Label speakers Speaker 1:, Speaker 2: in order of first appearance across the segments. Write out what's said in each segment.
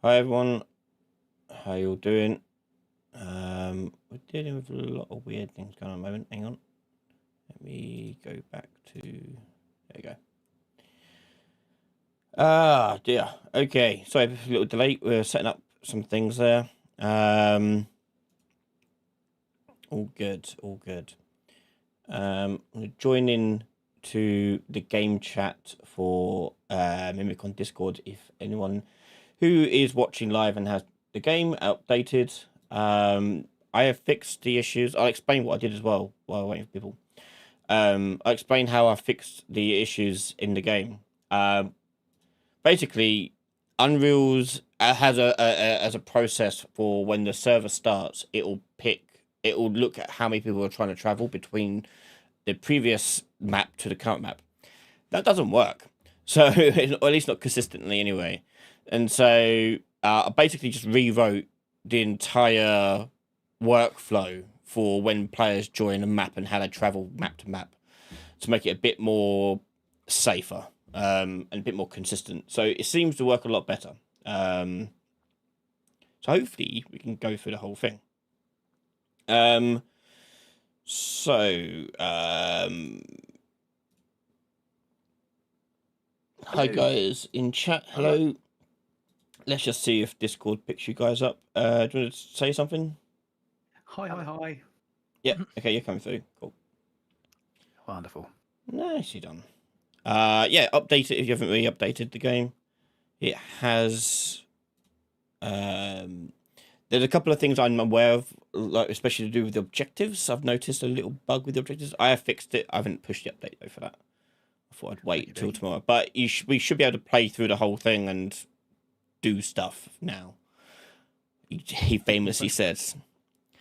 Speaker 1: Hi everyone, how you all doing? We're dealing with a lot of weird things going on at the moment. Hang on, let me go back to. There you go. Ah dear. Okay, sorry for a little delay. We're setting up some things there. All good, all good. I'm gonna join in to the game chat for Mimic on Discord if anyone who is watching live and has the game updated. I have fixed the issues. I'll explain what I did as well while waiting for people. I'll explain how I fixed the issues in the game. Basically, Unreal's has a process for when the server starts. It will look at how many people are trying to travel between the previous map to the current map. That doesn't work. So, or at least not consistently anyway. And so I basically just rewrote the entire workflow for when players join a map and how they travel map to map to make it a bit more safer and a bit more consistent. So it seems to work a lot better. So hopefully we can go through the whole thing. Hi guys in chat. Hello. Let's just see if Discord picks you guys up. Do you want to say something?
Speaker 2: Hi.
Speaker 1: Yeah. Okay, you're coming through. Cool.
Speaker 2: Wonderful.
Speaker 1: Nicely done. Yeah, update it if you haven't really updated the game. It has. There's a couple of things I'm aware of, like especially to do with the objectives. I've noticed a little bug with the objectives. I have fixed it. I haven't pushed the update though for that. I thought I'd wait till tomorrow, but we should be able to play through the whole thing and do stuff now. He famously says.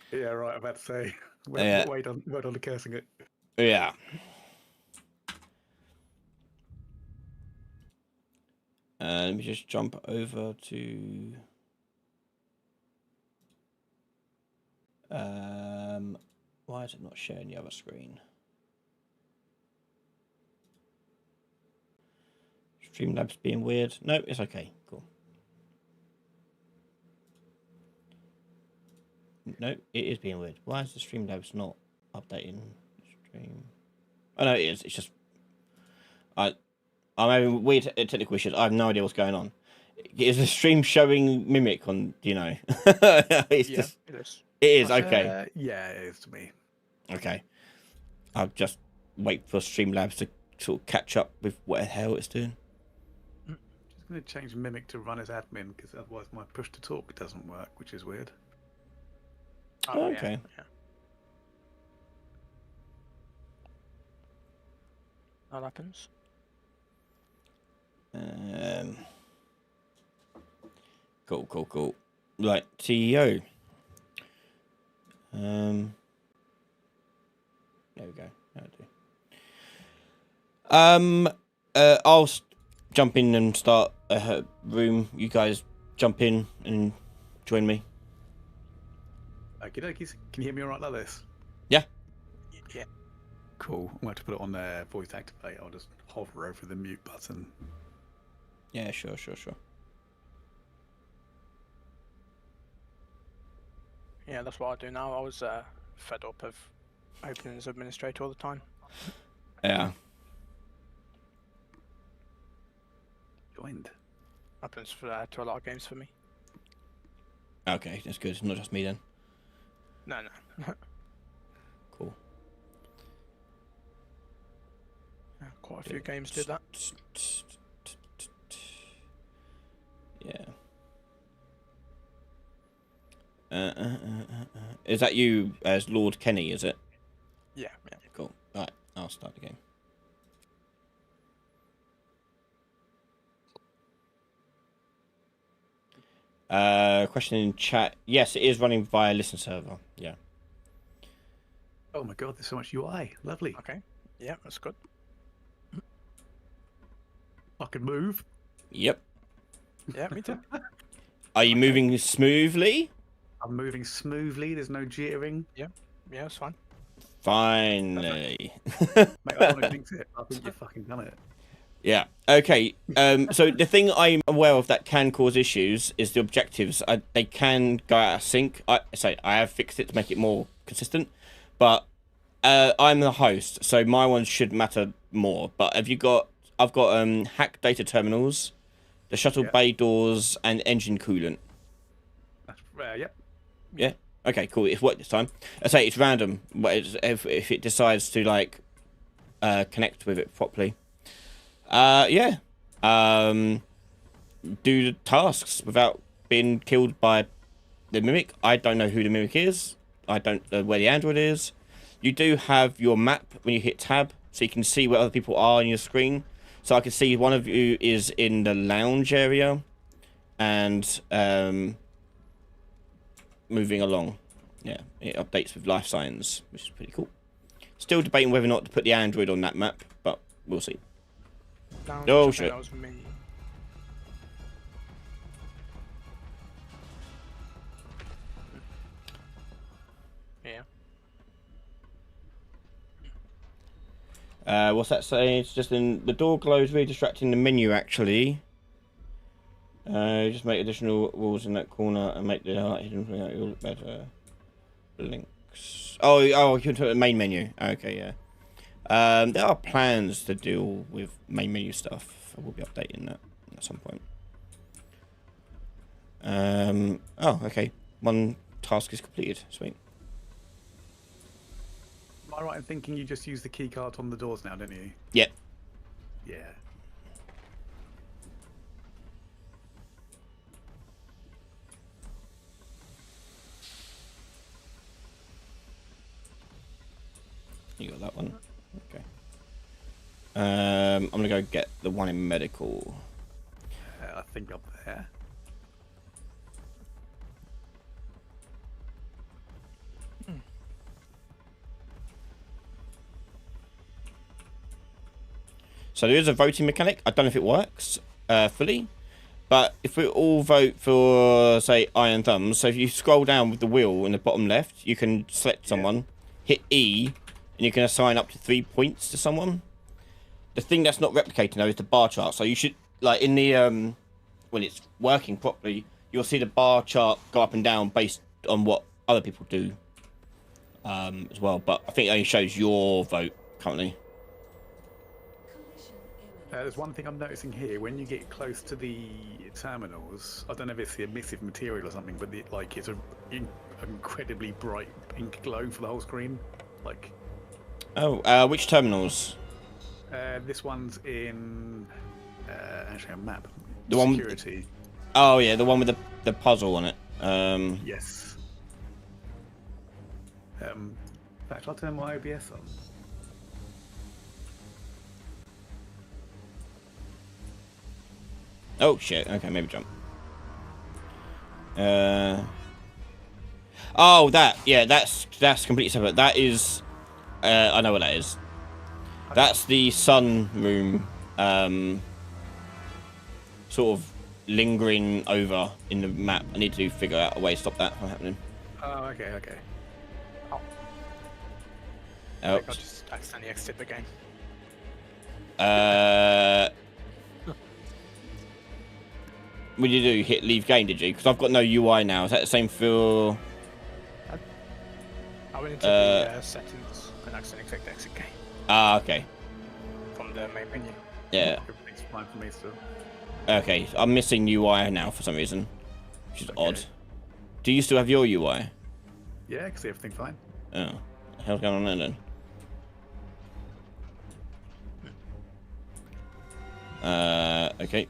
Speaker 2: Yeah, right. I'm about to say. Wait on the cursing it.
Speaker 1: Yeah. Let me just jump over to. Why is it not showing the other screen? Streamlabs being weird. No, it's okay. Cool. No, it is being weird. Why is the Streamlabs not updating stream? Oh no, it is. It's just I'm having weird technical issues. I have no idea what's going on. Is the stream showing Mimic on? Do you know? It's just.
Speaker 3: It is.
Speaker 1: It is okay.
Speaker 2: Yeah, it is to me.
Speaker 1: Okay. I'll just wait for Streamlabs to sort of catch up with what the hell it's doing.
Speaker 2: Just going to change Mimic to run as admin because otherwise my push to talk doesn't work, which is weird.
Speaker 1: Oh, okay.
Speaker 3: Yeah. That happens.
Speaker 1: Cool. Right, CEO. There we go. I'll jump in and start a room. You guys jump in and join me.
Speaker 2: Okie dokies. Can you hear me all right like this?
Speaker 1: Yeah.
Speaker 3: Yeah.
Speaker 2: Cool. I'm going to put it on there, voice activate. I'll just hover over the mute button.
Speaker 1: Yeah, sure.
Speaker 3: Yeah, that's what I do now. I was fed up of opening as administrator all the time.
Speaker 1: Yeah.
Speaker 2: Joined.
Speaker 3: Happens to a lot of games for me.
Speaker 1: Okay, that's good. It's not just me then.
Speaker 3: No.
Speaker 1: Cool.
Speaker 3: Yeah, quite a few games did that.
Speaker 1: Yeah. Is that you as Lord Kenny, is it?
Speaker 3: Yeah.
Speaker 1: Cool. Alright, I'll start the game. Question in chat. Yes, it is running via listen server. Yeah.
Speaker 2: Oh my god, there's so much UI. Lovely.
Speaker 3: Okay. Yeah, that's good.
Speaker 2: I can move.
Speaker 1: Yep.
Speaker 3: Yeah, me too.
Speaker 1: Are you moving smoothly?
Speaker 2: I'm moving smoothly. There's no jittering.
Speaker 3: Yeah, it's fine.
Speaker 1: Finally.
Speaker 2: Mate, I want to jinx it. I think you've fucking done it.
Speaker 1: Yeah. Okay. So the thing I'm aware of that can cause issues is the objectives. They can go out of sync. I have fixed it to make it more consistent, but I'm the host, so my ones should matter more. But have you got? I've got hack data terminals, the shuttle bay doors, and engine coolant.
Speaker 2: That's, yep.
Speaker 1: Yeah. Okay. Cool. It's worked this time. I say it's random, but if it decides to like connect with it properly. Yeah. Do the tasks without being killed by the Mimic. I don't know who the Mimic is. I don't know where the android is. You do have your map when you hit tab, so you can see where other people are on your screen. So I can see one of you is in the lounge area, and moving along. Yeah, it updates with life signs, which is pretty cool. Still debating whether or not to put the android on that map, but we'll see. Oh shit.
Speaker 3: That was me. Yeah.
Speaker 1: What's that saying? It's just in the door glows, really distracting the menu actually. Just make additional walls in that corner and make the hidden thing out look better. Links. Oh, you can put the main menu. Okay, yeah. There are plans to deal with main menu stuff. I will be updating that at some point. Oh, okay. One task is completed. Sweet.
Speaker 2: Am I right in thinking you just use the key card on the doors now, don't you?
Speaker 1: Yep.
Speaker 2: Yeah.
Speaker 1: You got that one. Okay. I'm gonna go get the one in medical.
Speaker 2: I think up there.
Speaker 1: So there is a voting mechanic. I don't know if it works fully, but if we all vote for, say, Iron Thumbs, so if you scroll down with the wheel in the bottom left, you can select someone, hit E, and you can assign up to 3 points to someone. The thing that's not replicating though is the bar chart. So you should, like in the when it's working properly, you'll see the bar chart go up and down based on what other people do as well. But I think it only shows your vote currently.
Speaker 2: There's one thing I'm noticing here. When you get close to the terminals, I don't know if it's the emissive material or something, but it's an incredibly bright pink glow for the whole screen. Like.
Speaker 1: Oh, which terminals?
Speaker 2: This one's in actually a map.
Speaker 1: The one.
Speaker 2: Security.
Speaker 1: Oh yeah, the one with the puzzle on it.
Speaker 2: Yes. In fact, I'll turn my OBS on.
Speaker 1: Oh shit. Okay, maybe jump. Oh, that. Yeah, that's completely separate. That is. I know what that is. That's the sun room. Sort of lingering over in the map. I need to figure out a way to stop that from happening.
Speaker 2: Oh, okay.
Speaker 3: Oh.
Speaker 1: Oh.
Speaker 3: I just accidentally exited the game.
Speaker 1: What did you do? Hit leave game, did you? Because I've got no UI now. Is that the same for...
Speaker 3: I went into the settings and accidentally clicked exit game.
Speaker 1: Ah, okay.
Speaker 3: From the main menu.
Speaker 1: Yeah.
Speaker 2: Everything's fine for me still.
Speaker 1: Okay, I'm missing UI now for some reason, which is odd. Do you still have your UI?
Speaker 2: Yeah, I can see everything fine.
Speaker 1: Oh, what the hell's going on there then? Okay.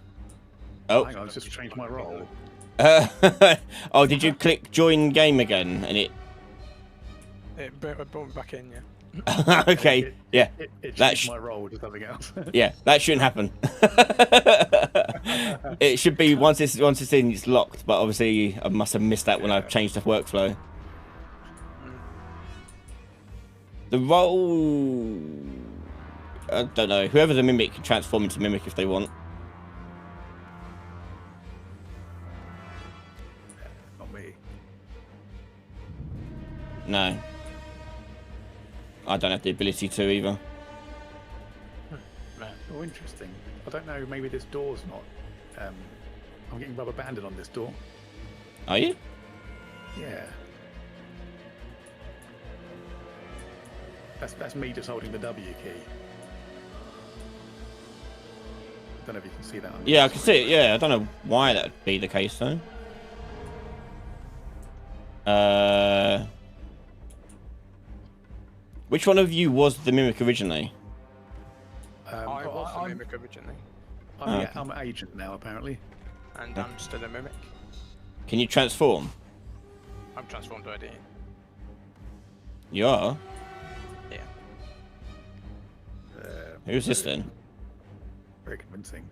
Speaker 1: Oh.
Speaker 2: Hang on, let's just change my role.
Speaker 1: Oh, did you click join game again and it?
Speaker 3: It brought me back in, yeah.
Speaker 1: Okay, yeah.
Speaker 2: It
Speaker 1: That's
Speaker 2: changed my role to something else.
Speaker 1: Yeah, that shouldn't happen. It should be once it's in, it's locked. But obviously, I must have missed that when I changed the workflow. The role, I don't know. Whoever's a mimic can transform into mimic if they want.
Speaker 2: Not me.
Speaker 1: No, I don't have the ability to either.
Speaker 2: Oh, interesting. I don't know. Maybe this door's not. I'm getting rubber banded on this door.
Speaker 1: Are you?
Speaker 2: Yeah. That's me just holding the W key. I don't know if you can see that.
Speaker 1: Yeah, I can see it. Yeah, I don't know why that would be the case though. Which one of you was the Mimic originally?
Speaker 3: I was the Mimic originally.
Speaker 2: I'm an agent now, apparently.
Speaker 3: And I'm still a Mimic.
Speaker 1: Can you transform?
Speaker 3: I'm transformed already.
Speaker 1: You are?
Speaker 3: Yeah.
Speaker 1: Who's this then?
Speaker 2: Very convincing.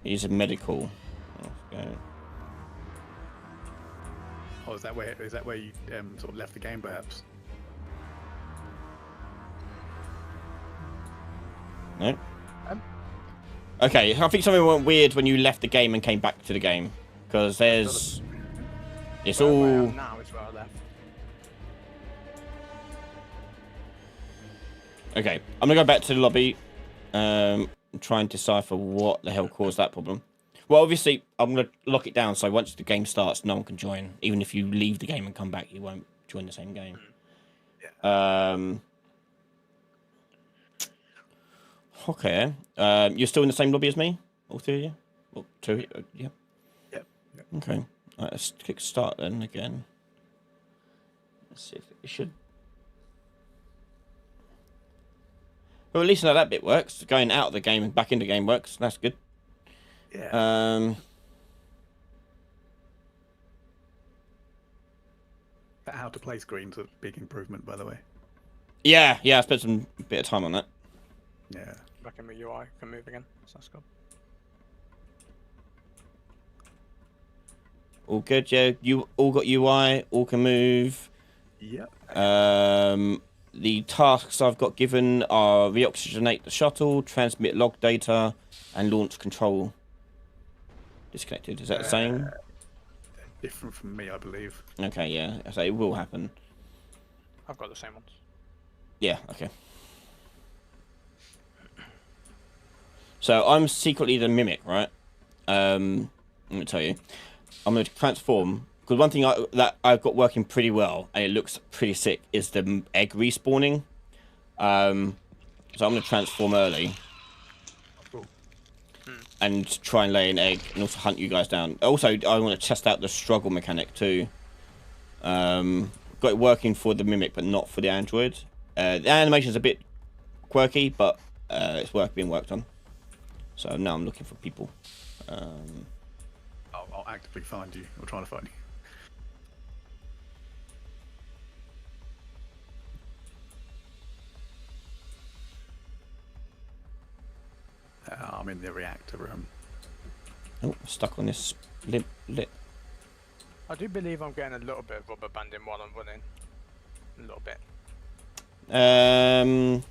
Speaker 1: He's a medical. Okay.
Speaker 2: Oh, is that where you sort of left the game, perhaps?
Speaker 1: No. Okay, I think something went weird when you left the game and came back to the game, because there's. It's
Speaker 3: Where I
Speaker 1: all.
Speaker 3: am now is where I left.
Speaker 1: Okay, I'm gonna go back to the lobby. Try and decipher what the hell caused that problem. Well, obviously, I'm gonna lock it down so once the game starts, no one can join. Even if you leave the game and come back, you won't join the same game.
Speaker 2: Yeah.
Speaker 1: Okay. You're still in the same lobby as me, all three of you. Well, two. Yeah.
Speaker 2: Yep.
Speaker 1: Okay. All right, let's click start then again. Let's see if it should. Well, at least now that bit works. Going out of the game and back into the game works. That's good.
Speaker 2: Yeah. That how to play screen's a big improvement, by the way.
Speaker 1: Yeah. I spent some bit of time on that.
Speaker 2: Yeah.
Speaker 3: Back in my UI, can move again. So that's good.
Speaker 1: All good. Yeah. You all got UI. All can move.
Speaker 2: Yep.
Speaker 1: The tasks I've got given are reoxygenate the shuttle, transmit log data, and launch control. Disconnected. Is that the same?
Speaker 2: Different from me, I believe.
Speaker 1: Okay, yeah. So it will happen.
Speaker 3: I've got the same ones.
Speaker 1: Yeah, okay. So I'm secretly the Mimic, right? Let me tell you. I'm going to transform. Because one thing that I've got working pretty well, and it looks pretty sick, is the egg respawning. So I'm going to transform early.
Speaker 2: Cool.
Speaker 1: And try and lay an egg, and also hunt you guys down. Also, I want to test out the struggle mechanic too. Got it working for the Mimic, but not for the android. The animation's a bit quirky, but it's being worked on. So now I'm looking for people.
Speaker 2: I'll actively find you. Or trying to find you. I'm in the reactor room.
Speaker 1: Oh, stuck on this lip.
Speaker 3: I do believe I'm getting a little bit of rubber banding while I'm running. A little bit. In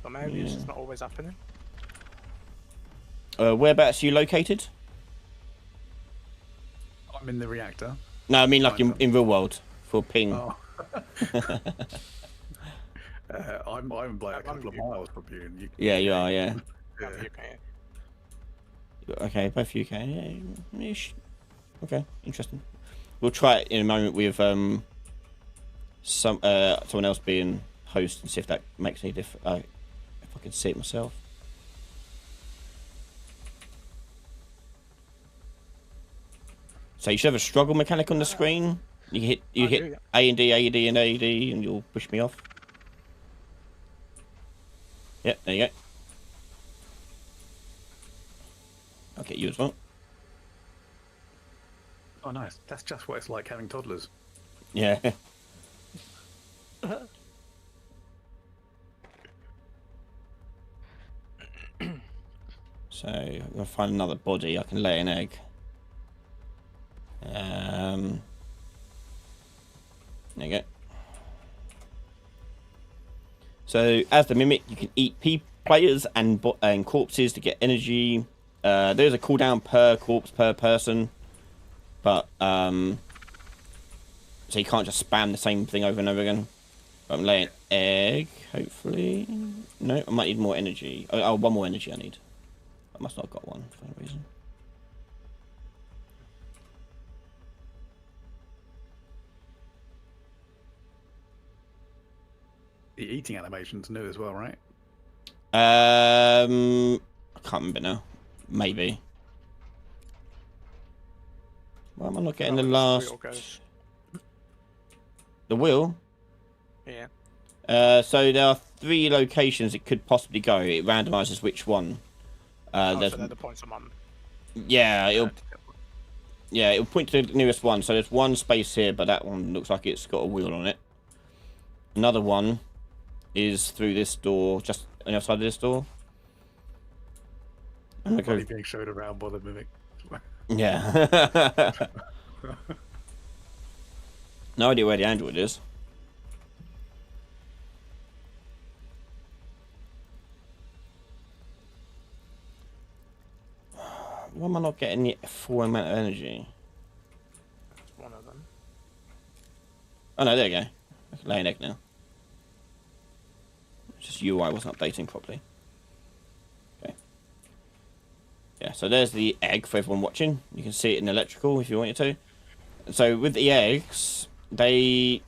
Speaker 3: some areas,
Speaker 1: Yeah.
Speaker 3: it's not always happening.
Speaker 1: Whereabouts are you located?
Speaker 2: I'm in the reactor.
Speaker 1: No, I mean like in real world for ping.
Speaker 2: Oh. I'm like a couple of miles from you. And you
Speaker 1: Yeah, you are. Yeah.
Speaker 3: Yeah. UK.
Speaker 1: Okay, both UK. Yeah, okay, interesting. We'll try it in a moment with someone else being host and see if that makes any difference. If I can see it myself. So you should have a struggle mechanic on the screen. You hit A and D, A and D, and A and D, and you'll push me off. Yep, there you go. I'll get you as well.
Speaker 2: Oh, nice. That's just what it's like having toddlers.
Speaker 1: Yeah. So I'm gonna find another body. I can lay an egg. There you go. So as the Mimic, you can eat players and corpses to get energy. There's a cooldown per corpse per person, but So you can't just spam the same thing over and over again. I'm laying egg, hopefully. No, I might need more energy. Oh, one more energy I need. I must not have got one for some reason.
Speaker 2: The eating animation's new as well, right?
Speaker 1: I can't remember now. Maybe. Why am I not getting the last... The wheel?
Speaker 3: Yeah.
Speaker 1: So there are 3 locations it could possibly go. It randomizes which one.
Speaker 3: So they're the points I'm on.
Speaker 1: Yeah, it'll point to the nearest one. So there's one space here, but that one looks like it's got a wheel on it. Another one is through this door, just on the other side of this door.
Speaker 2: I'm probably being showed around by the Mimic.
Speaker 1: Yeah. No idea where the android is. Why am I not getting the full amount of energy?
Speaker 3: That's one of them.
Speaker 1: Oh no, there you go. I can lay an egg now. It's just UI wasn't updating properly. Okay. Yeah, so there's the egg for everyone watching. You can see it in electrical if you want it to. So with the eggs, they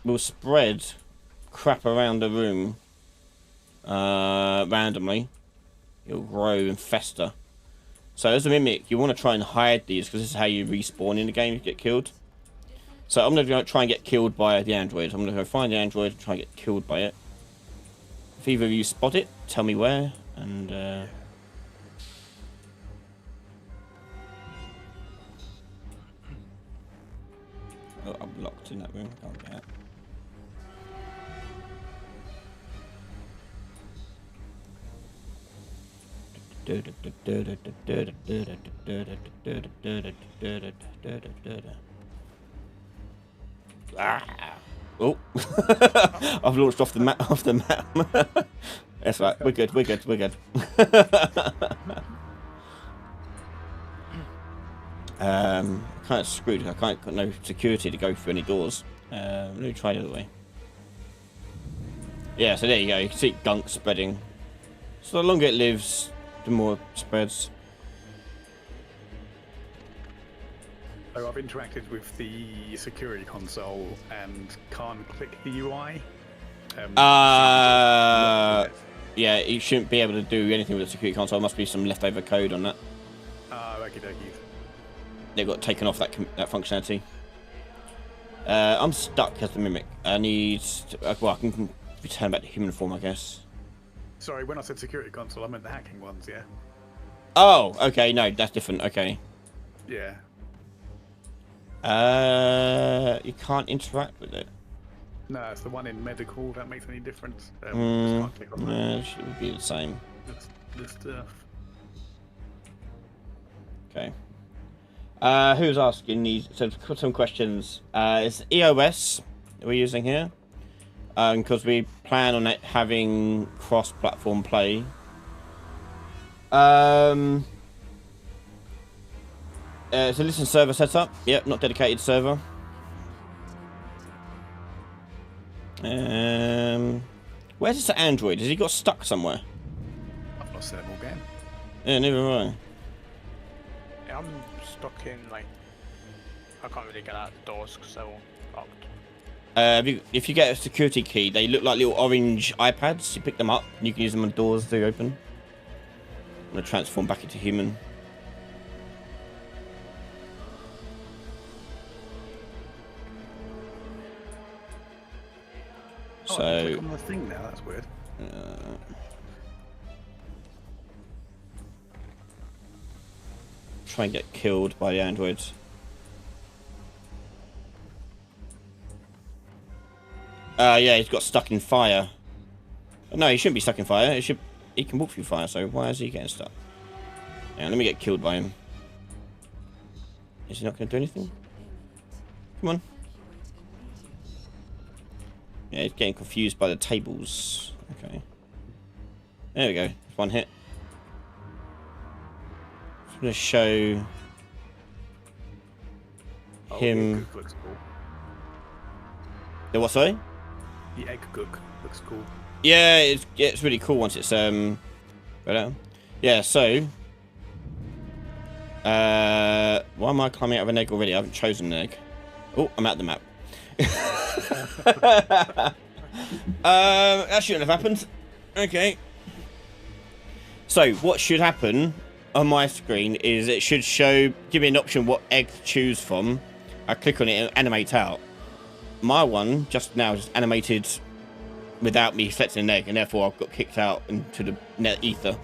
Speaker 1: will spread crap around the room randomly. It'll grow and fester. So as a Mimic, you want to try and hide these because this is how you respawn in the game if you get killed. So I'm going to try and get killed by the android. I'm going to go find the android and try and get killed by it. If either of you spot it, tell me where, and oh, I'm locked in that room, can't get out. Ah. Oh, I've launched off the map. Off the map. That's right. We're good. We're good. We're good. Kind of screwed. I can't got no security to go through any doors. Let me try the other way. Yeah. So there you go. You can see gunk spreading. So the longer it lives, the more it spreads.
Speaker 2: So I've interacted with the security console and can't click the UI.
Speaker 1: Yeah, you shouldn't be able to do anything with the security console. There must be some leftover code on that.
Speaker 2: Okie dokie.
Speaker 1: They've got taken off that functionality. I'm stuck as the Mimic. I need to, well, I can return back to human form, I guess.
Speaker 2: Sorry, when I said security console, I meant the hacking ones, yeah?
Speaker 1: Oh, okay, no, that's different, okay.
Speaker 2: Yeah.
Speaker 1: You can't interact with it.
Speaker 2: No, it's the one in medical, if that makes any difference. Just can't click on that.
Speaker 1: Yeah, it should be the same.
Speaker 2: This stuff.
Speaker 1: Okay. Who's asking these? So, some questions. It's EOS we're using here. Because we plan on it having cross-platform play. It's a listen server setup. Yep, not dedicated server. Where's this Android? Has he got stuck somewhere?
Speaker 2: I've not seen him all game.
Speaker 1: Yeah, neither have I.
Speaker 3: Yeah, I'm stuck in, like, I can't really get out the doors because they're all locked.
Speaker 1: If you get a security key, they look like little orange iPads. You pick them up and you can use them on doors to open. I'm going to transform back into human.
Speaker 2: Oh,
Speaker 1: So,
Speaker 2: I can click on the thing now, that's weird.
Speaker 1: Try and get killed by the androids. Yeah, he's got stuck in fire. No, he shouldn't be stuck in fire. He can walk through fire, so why is he getting stuck? Yeah, let me get killed by him. Is he not going to do anything? Come on. Yeah, he's getting confused by the tables. Okay. There we go. One hit. I'm going to show him.
Speaker 2: Looks cool.
Speaker 1: The what? Sorry.
Speaker 2: The egg cook looks cool.
Speaker 1: Yeah, it's really cool once it's right out. Yeah. So. Why am I climbing out of an egg already? I haven't chosen an egg. Oh, I'm at the map. That shouldn't have happened. Okay. So what should happen on my screen is it should give me an option what egg to choose from. I click on it and animate out. My one just now is animated without me selecting an egg, and therefore I've got kicked out into the net ether.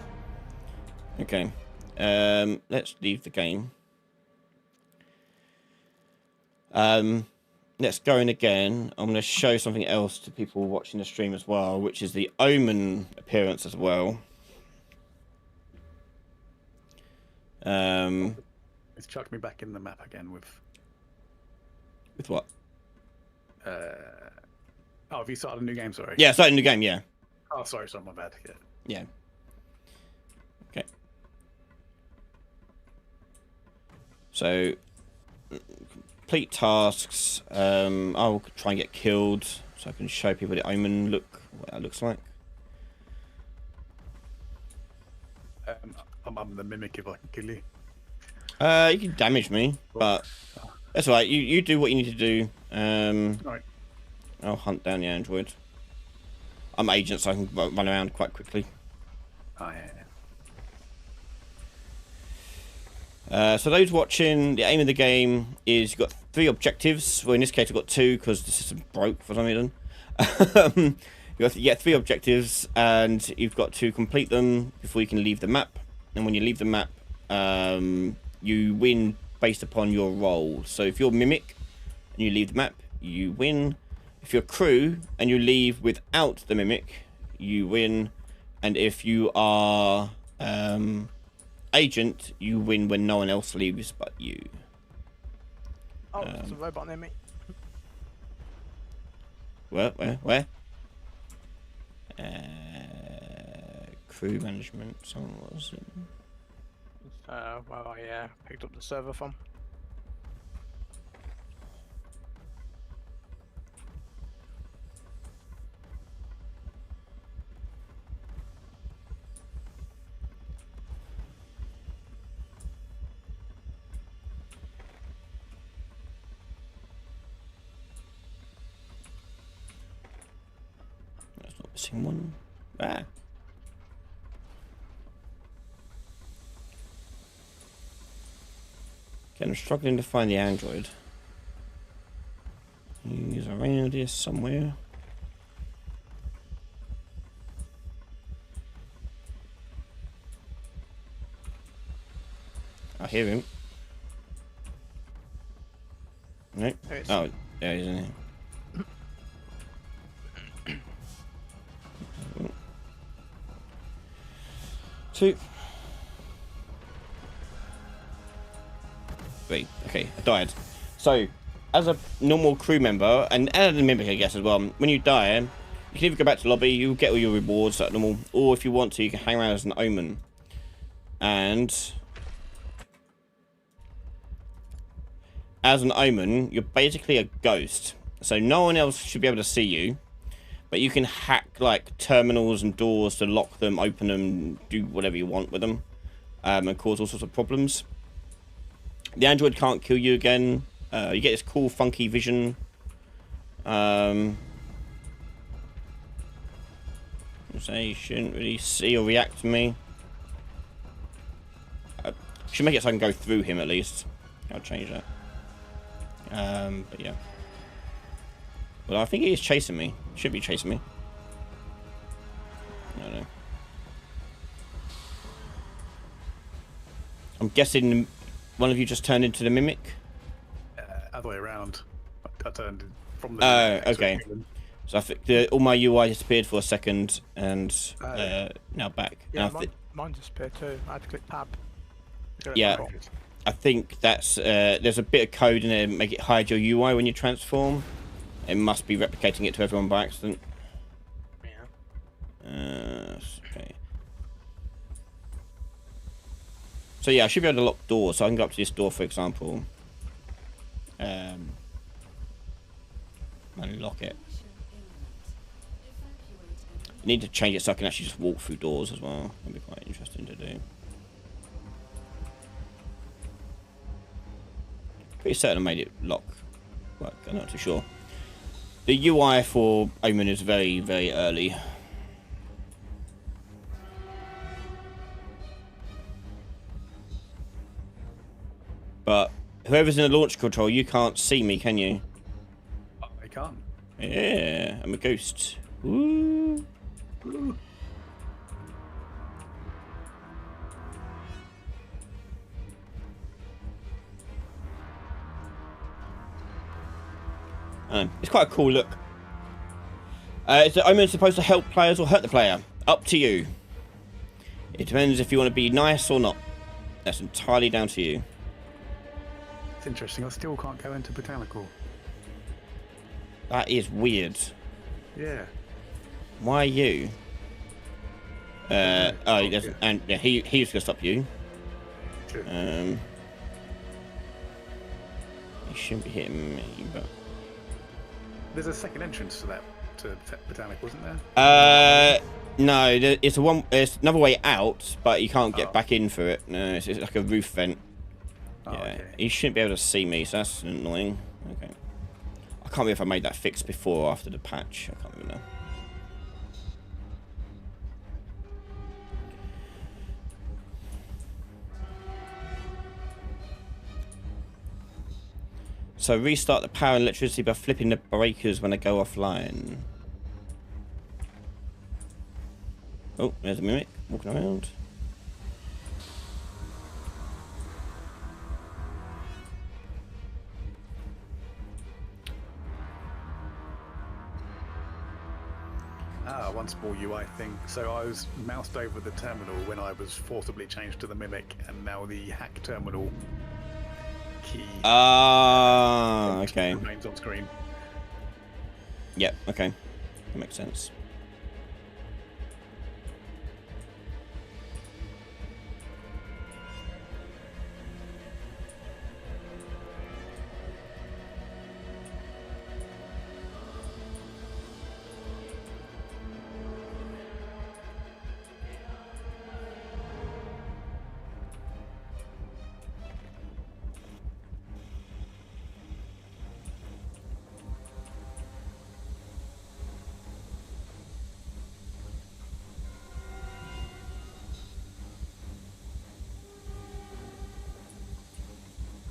Speaker 1: Okay. Let's leave the game. Let's go in again. I'm going to show something else to people watching the stream as well, which is the Omen appearance as well.
Speaker 2: It's chucked me back in the map again with
Speaker 1: what?
Speaker 2: Oh, have you started a new game? Sorry.
Speaker 1: Yeah, starting a new game. Yeah.
Speaker 2: Oh, sorry, my bad.
Speaker 1: Yeah. Okay. So, complete tasks. I'll try and get killed so I can show people the Omen what that looks like.
Speaker 2: I'm the mimic if I can kill you.
Speaker 1: You can damage me, but that's alright. You do what you need to do.
Speaker 2: Right.
Speaker 1: I'll hunt down the android. I'm agent, so I can run around quite quickly.
Speaker 2: Oh yeah.
Speaker 1: So those watching, the aim of the game is you've got 3 objectives. Well, in this case, I've got 2 because the system broke for some reason. You get 3 objectives, and you've got to complete them before you can leave the map. And when you leave the map, you win based upon your role. So if you're Mimic and you leave the map, you win. If you're crew and you leave without the Mimic, you win. And if you are agent, you win when no one else leaves but you.
Speaker 3: Oh, there's a robot near me.
Speaker 1: Where? Crew management. Someone was it?
Speaker 3: Where I picked up the server from.
Speaker 1: That's not missing one. Ah. Okay, I'm struggling to find the android. He's around here somewhere. I hear him. No. Oh, yeah, he's in here. Two. Wait, okay, I died. So, as a normal crew member, and a Mimic, I guess, as well, when you die, you can either go back to the lobby, you get all your rewards like normal, or if you want to, you can hang around as an Omen. And as an Omen, you're basically a ghost. So no one else should be able to see you. But you can hack, like, terminals and doors to lock them, open them, do whatever you want with them. And cause all sorts of problems. The android can't kill you again. You get this cool, funky vision. So you shouldn't really see or react to me. Should make it so I can go through him at least. I'll change that. But yeah. Well, I think he is chasing me. Should be chasing me. I don't know. I'm guessing one of you just turned into the Mimic?
Speaker 2: Other way around. I turned from the...
Speaker 1: Oh, okay. So I think all my UI disappeared for a second, and now back.
Speaker 3: Yeah, mine disappeared too. I had to click tab.
Speaker 1: Yeah, I think that's... there's a bit of code in there to make it hide your UI when you transform. It must be replicating it to everyone by accident.
Speaker 3: Yeah.
Speaker 1: Okay. So yeah, I should be able to lock doors. So I can go up to this door, for example. Unlock it. I need to change it so I can actually just walk through doors as well. That'd be quite interesting to do. Pretty certain I made it lock. But I'm not too sure. The UI for Omen is very, very early. But whoever's in the launch control, you can't see me, can you?
Speaker 2: Oh, I can't.
Speaker 1: Yeah, I'm a ghost. Ooh.
Speaker 2: Ooh.
Speaker 1: It's quite a cool look. Is the Omen supposed to help players or hurt the player? Up to you. It depends if you want to be nice or not. That's entirely down to you.
Speaker 2: It's interesting. I still can't go into botanical.
Speaker 1: That is weird.
Speaker 2: Yeah.
Speaker 1: Why you? Oh, he doesn't, and yeah, he was gonna stop you.
Speaker 2: Sure.
Speaker 1: He shouldn't be hitting me, but
Speaker 2: There's a second entrance to that botanical, wasn't there?
Speaker 1: no, it's another way out, but you can't get back in for it. No, it's like a roof vent.
Speaker 2: Oh,
Speaker 1: Yeah,
Speaker 2: okay.
Speaker 1: he shouldn't be able to see me, so that's annoying. Okay, I can't remember if I made that fix before or after the patch. I can't remember now. So restart the power and electricity by flipping the breakers when they go offline. Oh, there's a Mimic walking around.
Speaker 2: One small UI thing. So I was moused over the terminal when I was forcibly changed to the Mimic, and now the hack terminal key
Speaker 1: Okay.
Speaker 2: remains on screen.
Speaker 1: Yep, okay. That makes sense.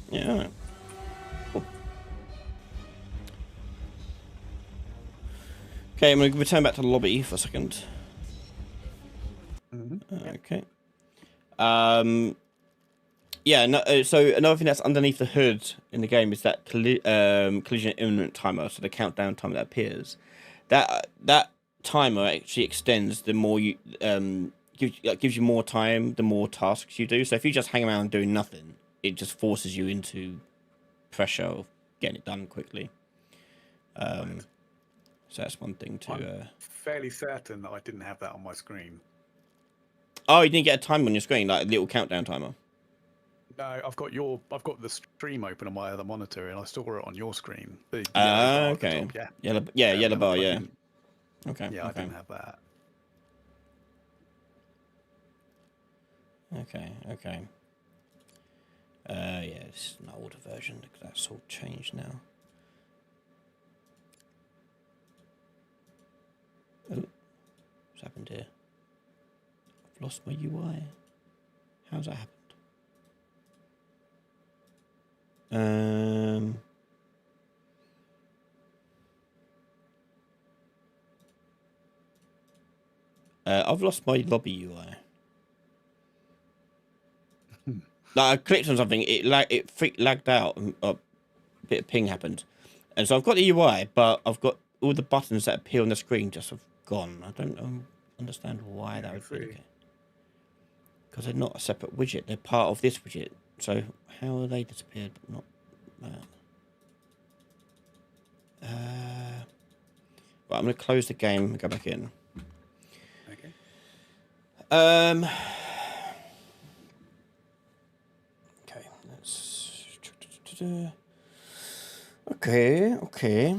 Speaker 1: Yeah, alright. Cool. Okay, I'm going to return back to the lobby for a second. Okay. Yeah, no, so another thing that's underneath the hood in the game is that collision imminent timer, so the countdown timer that appears. That timer actually extends the more you gives you more time, the more tasks you do. So if you just hang around doing nothing, it just forces you into pressure of getting it done quickly.
Speaker 2: Right.
Speaker 1: So that's one thing to.
Speaker 2: I'm fairly certain that I didn't have that on my screen.
Speaker 1: Oh, you didn't get a timer on your screen, like a little countdown timer.
Speaker 2: No, I've got the stream open on my other monitor, and I saw it on your screen. The yellow bar at the
Speaker 1: Okay.
Speaker 2: top, yeah.
Speaker 1: Yellow bar,
Speaker 2: I
Speaker 1: yeah.
Speaker 2: didn't-
Speaker 1: Okay.
Speaker 2: Yeah, I
Speaker 1: okay.
Speaker 2: didn't have that.
Speaker 1: Okay. Yeah, this is an older version because that's all changed now. Oh, what's happened here? I've lost my UI. How's that happened? I've lost my lobby UI. Like I clicked on something, it lagged out, and a bit of ping happened, and so I've got the UI, but I've got all the buttons that appear on the screen just have gone. I don't understand why that would be the case. Because they're not a separate widget; they're part of this widget. So how are they disappeared, but not that? Right, I'm going to close the game and go back in.
Speaker 2: Okay.
Speaker 1: Okay, let's. Okay.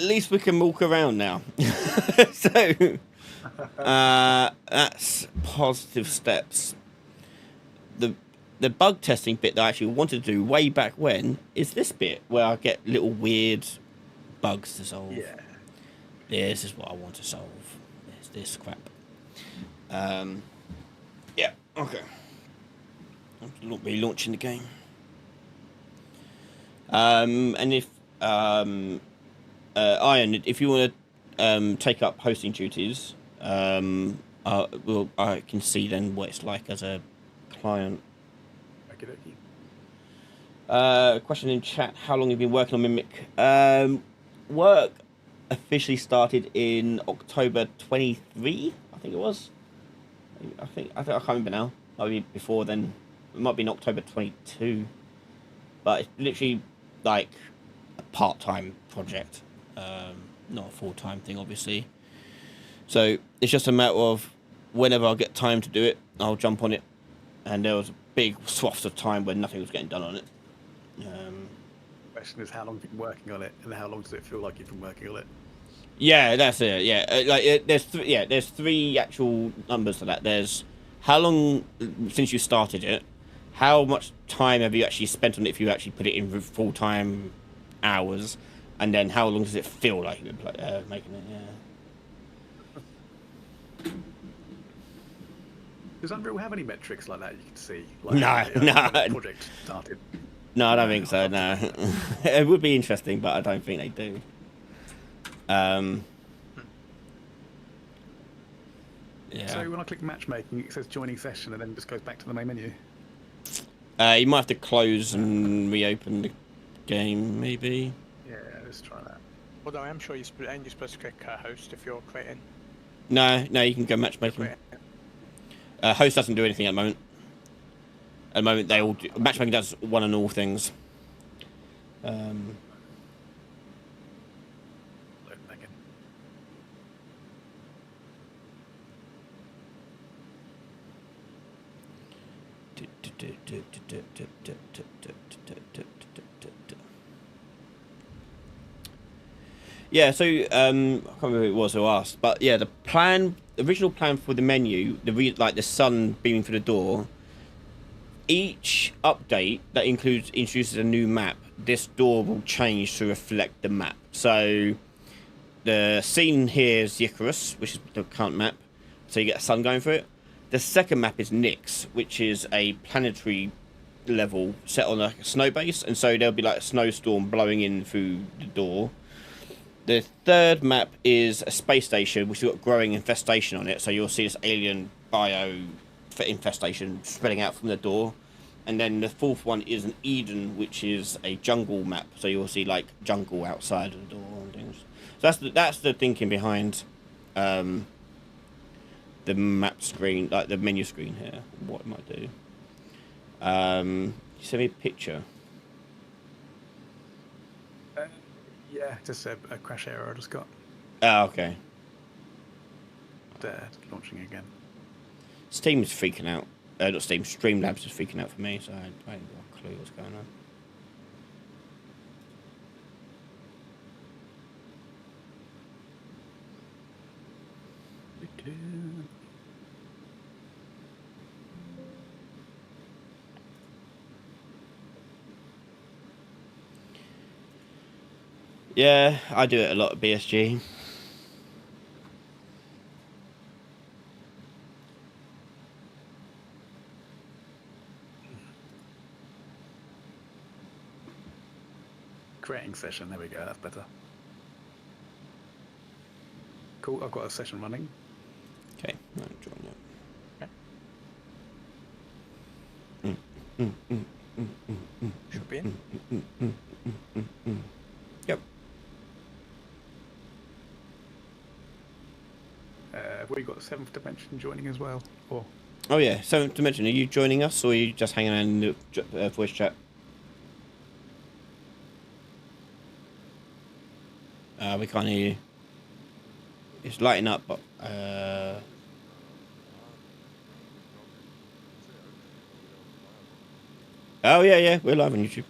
Speaker 1: least we can walk around now. So that's positive steps. The bug testing bit that I actually wanted to do way back when is this bit where I get little weird bugs to solve.
Speaker 2: Yeah.
Speaker 1: This is what I want to solve. There's this crap. Yeah, okay. I'm not really launching the game. And if Iron, if you want to take up hosting duties, I can see then what it's like as a client. Question in chat: how long have you been working on Mimic? Work officially started in October 23, I think it was. I can't remember now. Might be before then. It might be in October 22. But it's literally like a part-time project, not a full-time thing, obviously. So it's just a matter of whenever I get time to do it, I'll jump on it. And there was big swaths of time when nothing was getting done on it.
Speaker 2: Question is, how long have you been working on it, and how long does it feel like you've been working on it?
Speaker 1: Yeah, that's it. Yeah, there's three actual numbers to that. There's how long since you started it, how much time have you actually spent on it if you actually put it in full-time hours, and then how long does it feel like you've been making it? Yeah.
Speaker 2: Does Unreal have any metrics like that you can see?
Speaker 1: No,
Speaker 2: Like,
Speaker 1: no.
Speaker 2: when the project started.
Speaker 1: No, I don't think so. No, it would be interesting, but I don't think they do. Yeah.
Speaker 2: So when I click matchmaking, it says joining session, and then just goes back to the main menu.
Speaker 1: You might have to close and reopen the game, maybe.
Speaker 2: Yeah, let's try that.
Speaker 3: Although I am sure you're supposed to click host if you're creating.
Speaker 1: No, you can go matchmaking. Host doesn't do anything at the moment. At the moment, they all do, matchmaking does one and all things.
Speaker 2: Load back in.
Speaker 1: Yeah, so I can't remember who it was who asked, but yeah, the original plan for the menu, like the sun beaming through the door. Each update that introduces a new map, this door will change to reflect the map. So the scene here is the Icarus, which is the current map. So you get a sun going through it. The second map is Nyx, which is a planetary level set on a snow base, and so there'll be like a snowstorm blowing in through the door. The third map is a space station, which has got growing infestation on it. So you'll see this alien bio infestation spreading out from the door. And then the fourth one is an Eden, which is a jungle map. So you'll see like jungle outside of the door and things. So that's the thinking behind the map screen, like the menu screen here. What it might do. You send me a picture.
Speaker 2: Yeah, just a crash error I just got.
Speaker 1: Oh, okay.
Speaker 2: There, launching again.
Speaker 1: Steam's freaking out. Not Steam, Streamlabs is freaking out for me, so I ain't got a clue what's going on. Yeah, I do it a lot at BSG.
Speaker 2: Creating session, there we go, that's better. Cool, I've got a session running.
Speaker 1: Okay, I'll join that.
Speaker 3: Should be in.
Speaker 1: Yep.
Speaker 2: Have we got Seventh Dimension joining as well? Or
Speaker 1: Oh yeah, so to mention, are you joining us or are you just hanging out in the voice chat? We can't hear you. It's lighting up, but oh yeah, we're live on YouTube.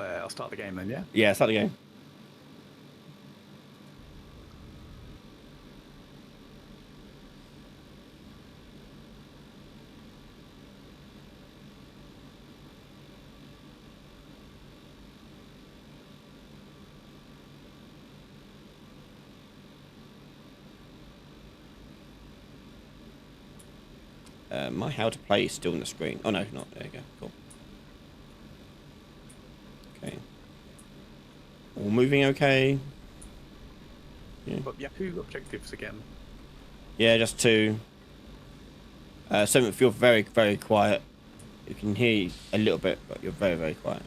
Speaker 2: I'll start the game then, yeah?
Speaker 1: Yeah, start the game. My how to play is still on the screen. Oh no, not. There you go. Cool. Okay. All moving okay. Yeah.
Speaker 2: But yeah, 2 objectives again.
Speaker 1: Yeah, just 2. 7th, you're very, very quiet. You can hear you a little bit, but you're very, very quiet.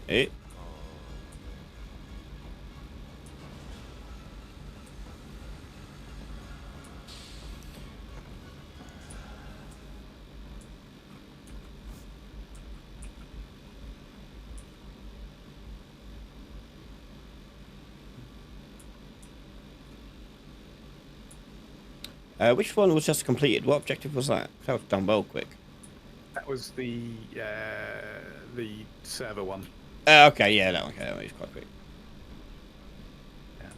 Speaker 1: It. Which one was just completed? What objective was that? That was done well quick.
Speaker 2: That was the server one.
Speaker 1: Okay, yeah, that one. Okay, that one was quite quick.
Speaker 2: Yeah.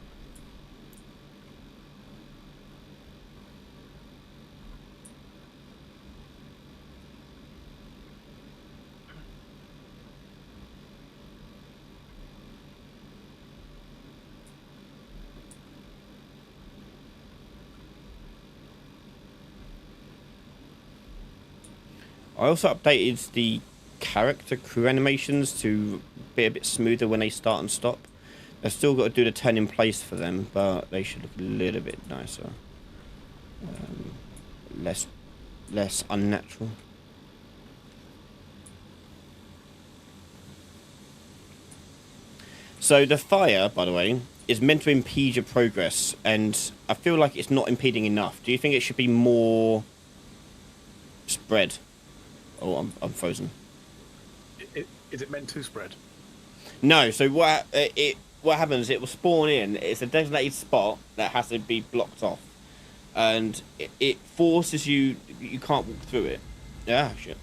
Speaker 1: I also updated the character crew animations to be a bit smoother when they start and stop. I've still got to do the turn in place for them, but they should look a little bit nicer. Less unnatural. So the fire, by the way, is meant to impede your progress, and I feel like it's not impeding enough. Do you think it should be more spread? Oh, I'm frozen.
Speaker 2: Is it meant to spread?
Speaker 1: No. So what happens? It will spawn in. It's a designated spot that has to be blocked off, and it forces you. You can't walk through it. Yeah, shit.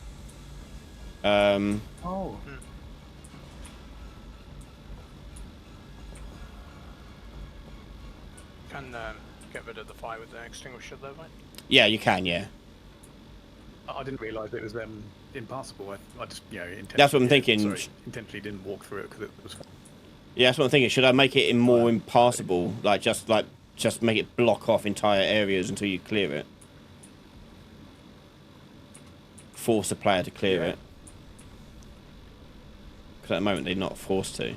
Speaker 2: Oh.
Speaker 3: Can get rid of the fire with the extinguisher though, right?
Speaker 1: Yeah, you can. Yeah.
Speaker 2: I didn't realise it was impassable. I just,
Speaker 1: That's what I'm thinking.
Speaker 2: Sorry, intentionally didn't walk through it because it was.
Speaker 1: Yeah, that's what I'm thinking. Should I make it more impassable? Just make it block off entire areas until you clear it. Force the player to clear it. Because at the moment they're not forced to.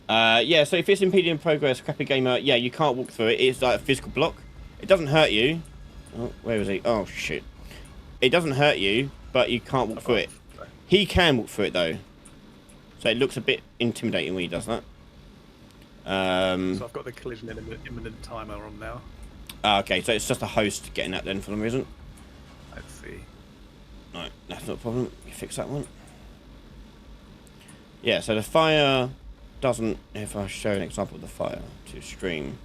Speaker 1: Yeah, so if it's impeding progress, Crappy Gamer, yeah, you can't walk through it. It's like a physical block. It doesn't hurt you. Oh, where is he? Oh, shit. It doesn't hurt you, but you can't walk through it. He can walk through it, though. So it looks a bit intimidating when he does that.
Speaker 2: So I've got the collision imminent timer on now.
Speaker 1: Okay, so it's just a host getting that then for some reason.
Speaker 2: Let's see.
Speaker 1: Right, that's not a problem. You fix that one. Yeah, so the fire doesn't... If I show an example of the fire to stream...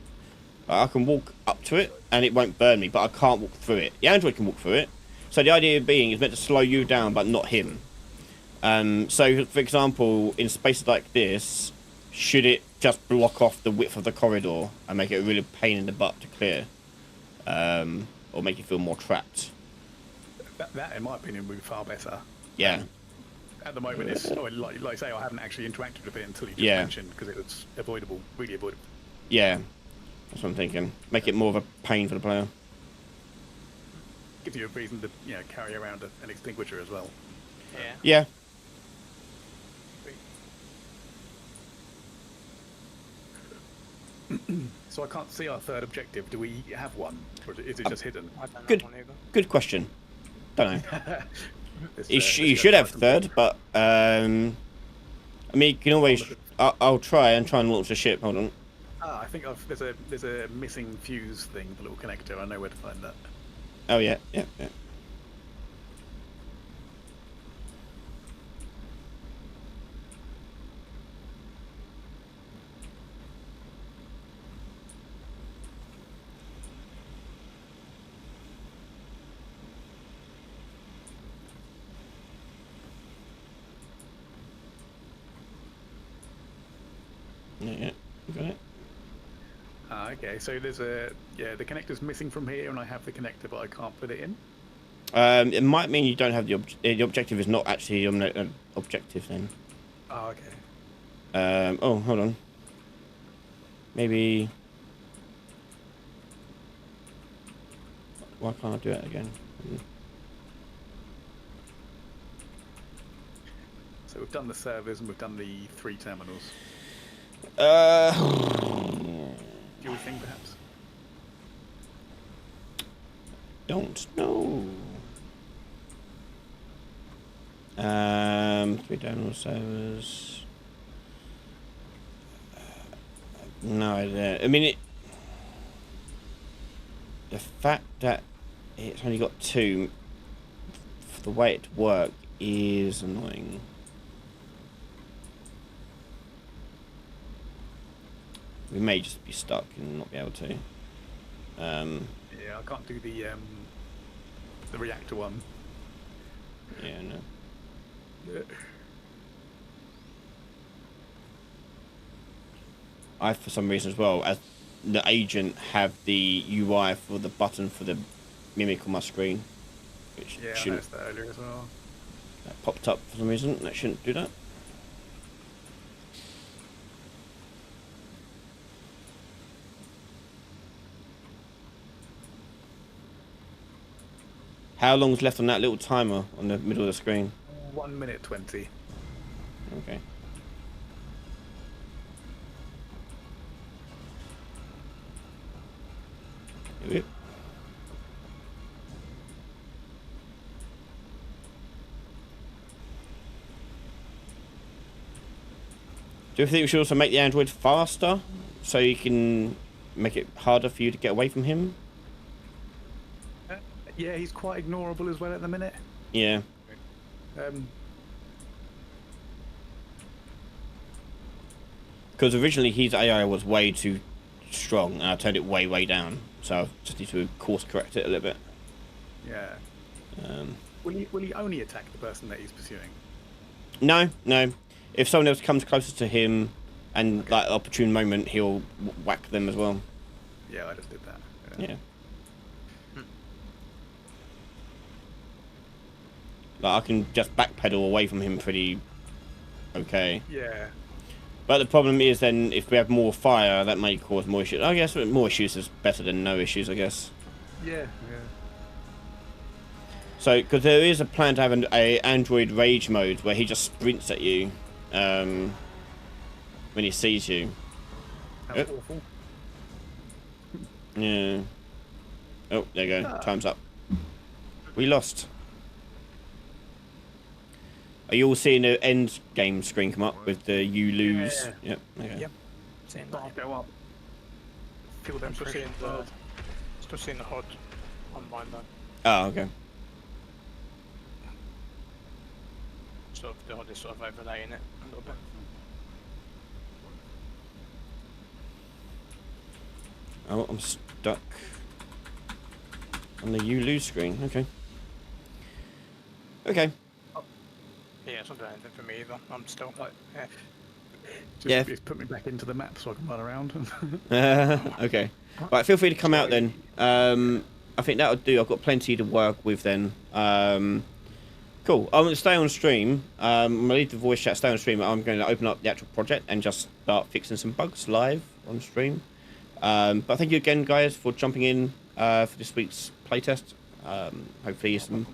Speaker 1: I can walk up to it and it won't burn me, but I can't walk through it. The android can walk through it. So the idea being is meant to slow you down, but not him. So, for example, in spaces like this, should it just block off the width of the corridor and make it a really pain in the butt to clear? Or make you feel more trapped?
Speaker 2: That, in my opinion, would be far better.
Speaker 1: Yeah.
Speaker 2: At the moment, it's like I say, I haven't actually interacted with it until you just mentioned, because it was avoidable, really avoidable.
Speaker 1: Yeah, that's what I'm thinking. Make it more of a pain for the player.
Speaker 2: Gives you a reason to carry around an extinguisher as well.
Speaker 3: Yeah.
Speaker 1: Yeah.
Speaker 2: So I can't see our third objective. Do we have one, or is it just hidden?
Speaker 3: I don't
Speaker 1: Good.
Speaker 3: know one either.
Speaker 1: Good question. Don't know. You
Speaker 2: Let's
Speaker 1: should
Speaker 2: go
Speaker 1: have third, but I mean, you can always. I'll try and launch the ship. Hold on.
Speaker 2: I think there's a missing fuse thing, the little connector. I know where to find that.
Speaker 1: Oh yeah. Yeah, you got it.
Speaker 2: Okay, so there's the connector's missing from here, and I have the connector, but I can't put it in.
Speaker 1: It might mean you don't have the objective is not actually an objective then.
Speaker 2: Oh, okay.
Speaker 1: Oh, hold on. Maybe. Why can't I do it again?
Speaker 2: So we've done the servers and we've done the 3 terminals. Fuel thing, perhaps?
Speaker 1: Don't know. 3 terminal servers. No idea. I mean, the fact that it's only got 2, for the way it works, is annoying. We may just be stuck and not be able to.
Speaker 2: Yeah, I can't do the reactor one.
Speaker 1: Yeah, no. I, for some reason as well, as the agent, have the UI for the button for the Mimic on my screen, which
Speaker 2: Yeah, I
Speaker 1: shouldn't.
Speaker 2: noticed that earlier as well.
Speaker 1: That popped up for some reason. That shouldn't do that. How long's left on that little timer on the middle of the screen?
Speaker 2: 1 minute 20.
Speaker 1: Okay. Yep. Do you think we should also make the android faster so you can make it harder for you to get away from him?
Speaker 2: Yeah, he's quite ignorable as well at the minute.
Speaker 1: Yeah. Because originally his AI was way too strong and I turned it way down. So I just need to course correct it a little bit.
Speaker 2: Yeah. Will he only attack the person that he's pursuing?
Speaker 1: No. If someone else comes closer to him and like opportune moment, he'll whack them as well.
Speaker 2: Yeah, I just did that.
Speaker 1: Yeah. Like I can just backpedal away from him pretty okay.
Speaker 2: Yeah.
Speaker 1: But the problem is then if we have more fire, that may cause more issues. I guess more issues is better than no issues, I guess.
Speaker 2: Yeah.
Speaker 1: So, because there is a plan to have a Android rage mode where he just sprints at you when he sees you.
Speaker 2: That's awful.
Speaker 1: Yeah. Oh, there you go. Time's up. We lost. Are you all seeing the end game screen come up with the you lose?
Speaker 2: Yeah.
Speaker 1: Yep. Okay.
Speaker 3: Yep. Seeing
Speaker 2: Start
Speaker 3: that.
Speaker 2: go up. Feel them
Speaker 3: Still
Speaker 2: pressure
Speaker 3: seeing
Speaker 2: blood.
Speaker 3: still seeing the HUD on mine though.
Speaker 1: Oh, okay.
Speaker 3: Sort of the HUD is sort of overlaying it a little bit.
Speaker 1: Oh, I'm stuck on the you lose screen. Okay. Okay.
Speaker 3: Yeah, it's not doing anything for me either. I'm still
Speaker 2: Right.
Speaker 3: yeah.
Speaker 2: Just put me back into the map so I can run around.
Speaker 1: Okay. Right, feel free to come out then. I think that'll do. I've got plenty to work with then. Cool. I'm going to stay on stream. I'm going to leave the voice chat, stay on stream. I'm going to open up the actual project and just start fixing some bugs live on stream. But thank you again, guys, for jumping in for this week's playtest. Hopefully some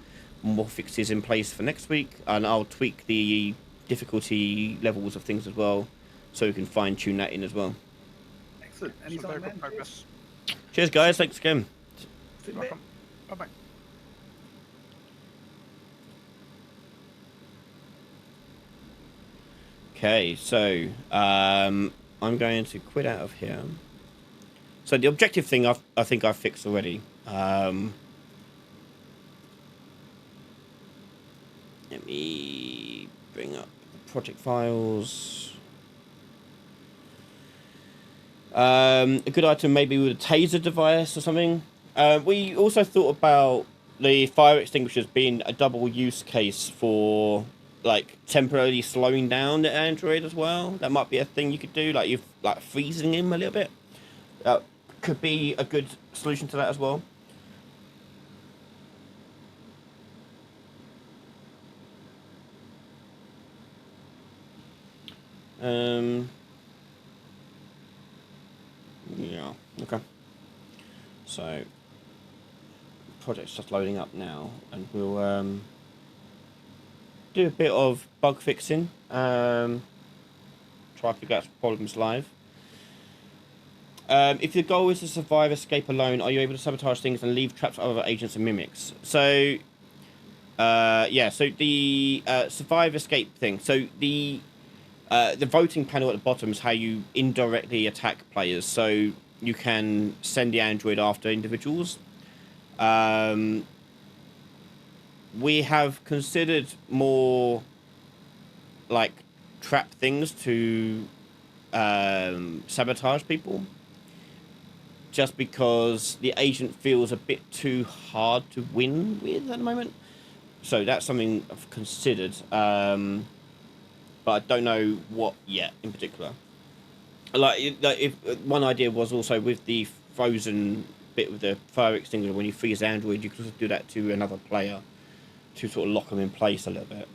Speaker 1: more fixes in place for next week. And I'll tweak the difficulty levels of things as well, so we can fine-tune that in as well.
Speaker 2: Excellent.
Speaker 3: So
Speaker 2: Anytime,
Speaker 3: very
Speaker 2: man.
Speaker 3: good progress.
Speaker 1: Cheers, guys. Thanks again.
Speaker 2: Sit
Speaker 3: You're
Speaker 2: there.
Speaker 3: welcome. Bye bye.
Speaker 1: Okay, so I'm going to quit out of here. So the objective thing I think I've fixed already. Let me bring up the project files. A good item maybe with a taser device or something. We also thought about the fire extinguishers being a double use case for like temporarily slowing down the android as well. That might be a thing you could do, like you're like freezing him a little bit. Could be a good solution to that as well. Yeah, okay. So, project's just loading up now, and we'll do a bit of bug fixing. Try to figure out problems live. If the goal is to survive, escape alone, are you able to sabotage things and leave traps for other agents and mimics? So, yeah. So the survive, escape thing. So the voting panel at the bottom is how you indirectly attack players. So you can send the android after individuals. We have considered more like trap things to sabotage people, just because the agent feels a bit too hard to win with at the moment. So that's something I've considered, but I don't know what yet in particular. Like if one idea was also with the frozen bit with the fire extinguisher, when you freeze android, you could also do that to another player to sort of lock them in place a little bit.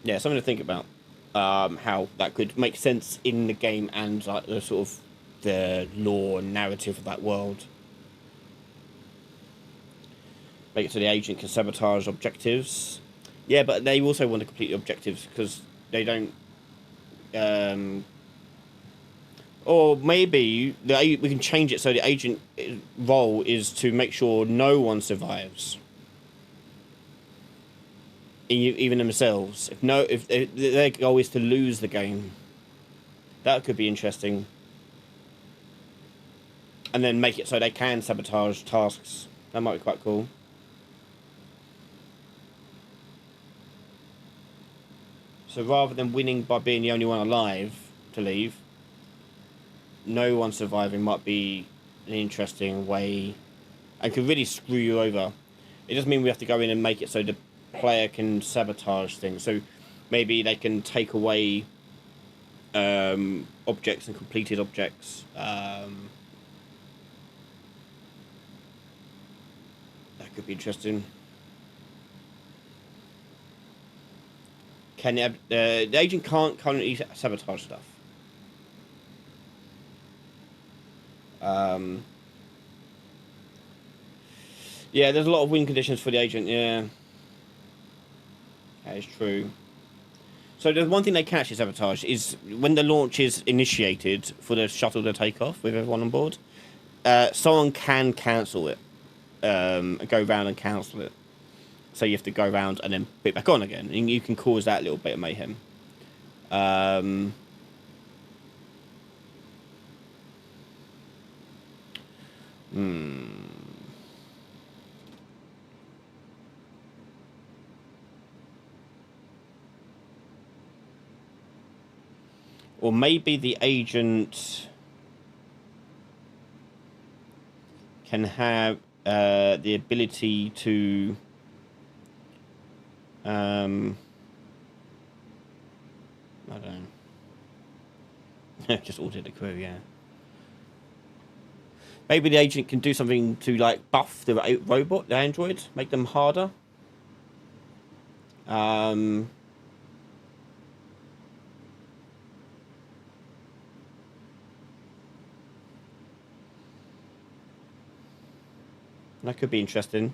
Speaker 1: Yeah, something to think about. How that could make sense in the game and like the sort of the lore and narrative of that world. Make it so the agent can sabotage objectives. Yeah, but they also want to complete the objectives because they don't. Or maybe we can change it so the agent role is to make sure no one survives. Even themselves. If their goal is to lose the game, that could be interesting. And then make it so they can sabotage tasks. That might be quite cool. So rather than winning by being the only one alive to leave, no one surviving might be an interesting way, and could really screw you over. It doesn't mean we have to go in and make it so the player can sabotage things. So maybe they can take away objects and completed objects. That could be interesting. Can the agent can't currently sabotage stuff. Yeah, there's a lot of win conditions for the agent. Yeah, that is true. So the one thing they can actually sabotage is when the launch is initiated for the shuttle to take off with everyone on board. Someone can cancel it, go round and cancel it. So you have to go around and then put it back on again, and you can cause that little bit of mayhem. Or maybe the agent can have the ability to I don't know. Just ordered the crew, yeah. Maybe the agent can do something to like buff the robot, the android, make them harder. That could be interesting.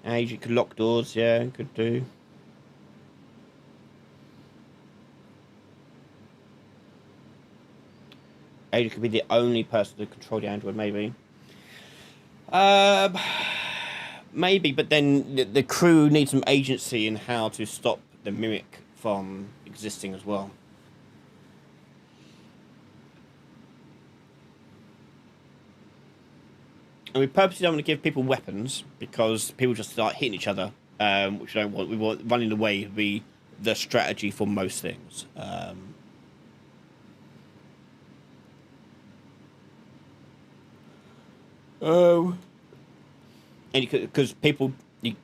Speaker 1: Agent could lock doors, yeah, could do. Agent could be the only person to control the android, maybe. Maybe, but then the crew needs some agency in how to stop the mimic from existing as well. And we purposely don't want to give people weapons because people just start hitting each other, which we don't want. We want running away to be the strategy for most things. And because people, you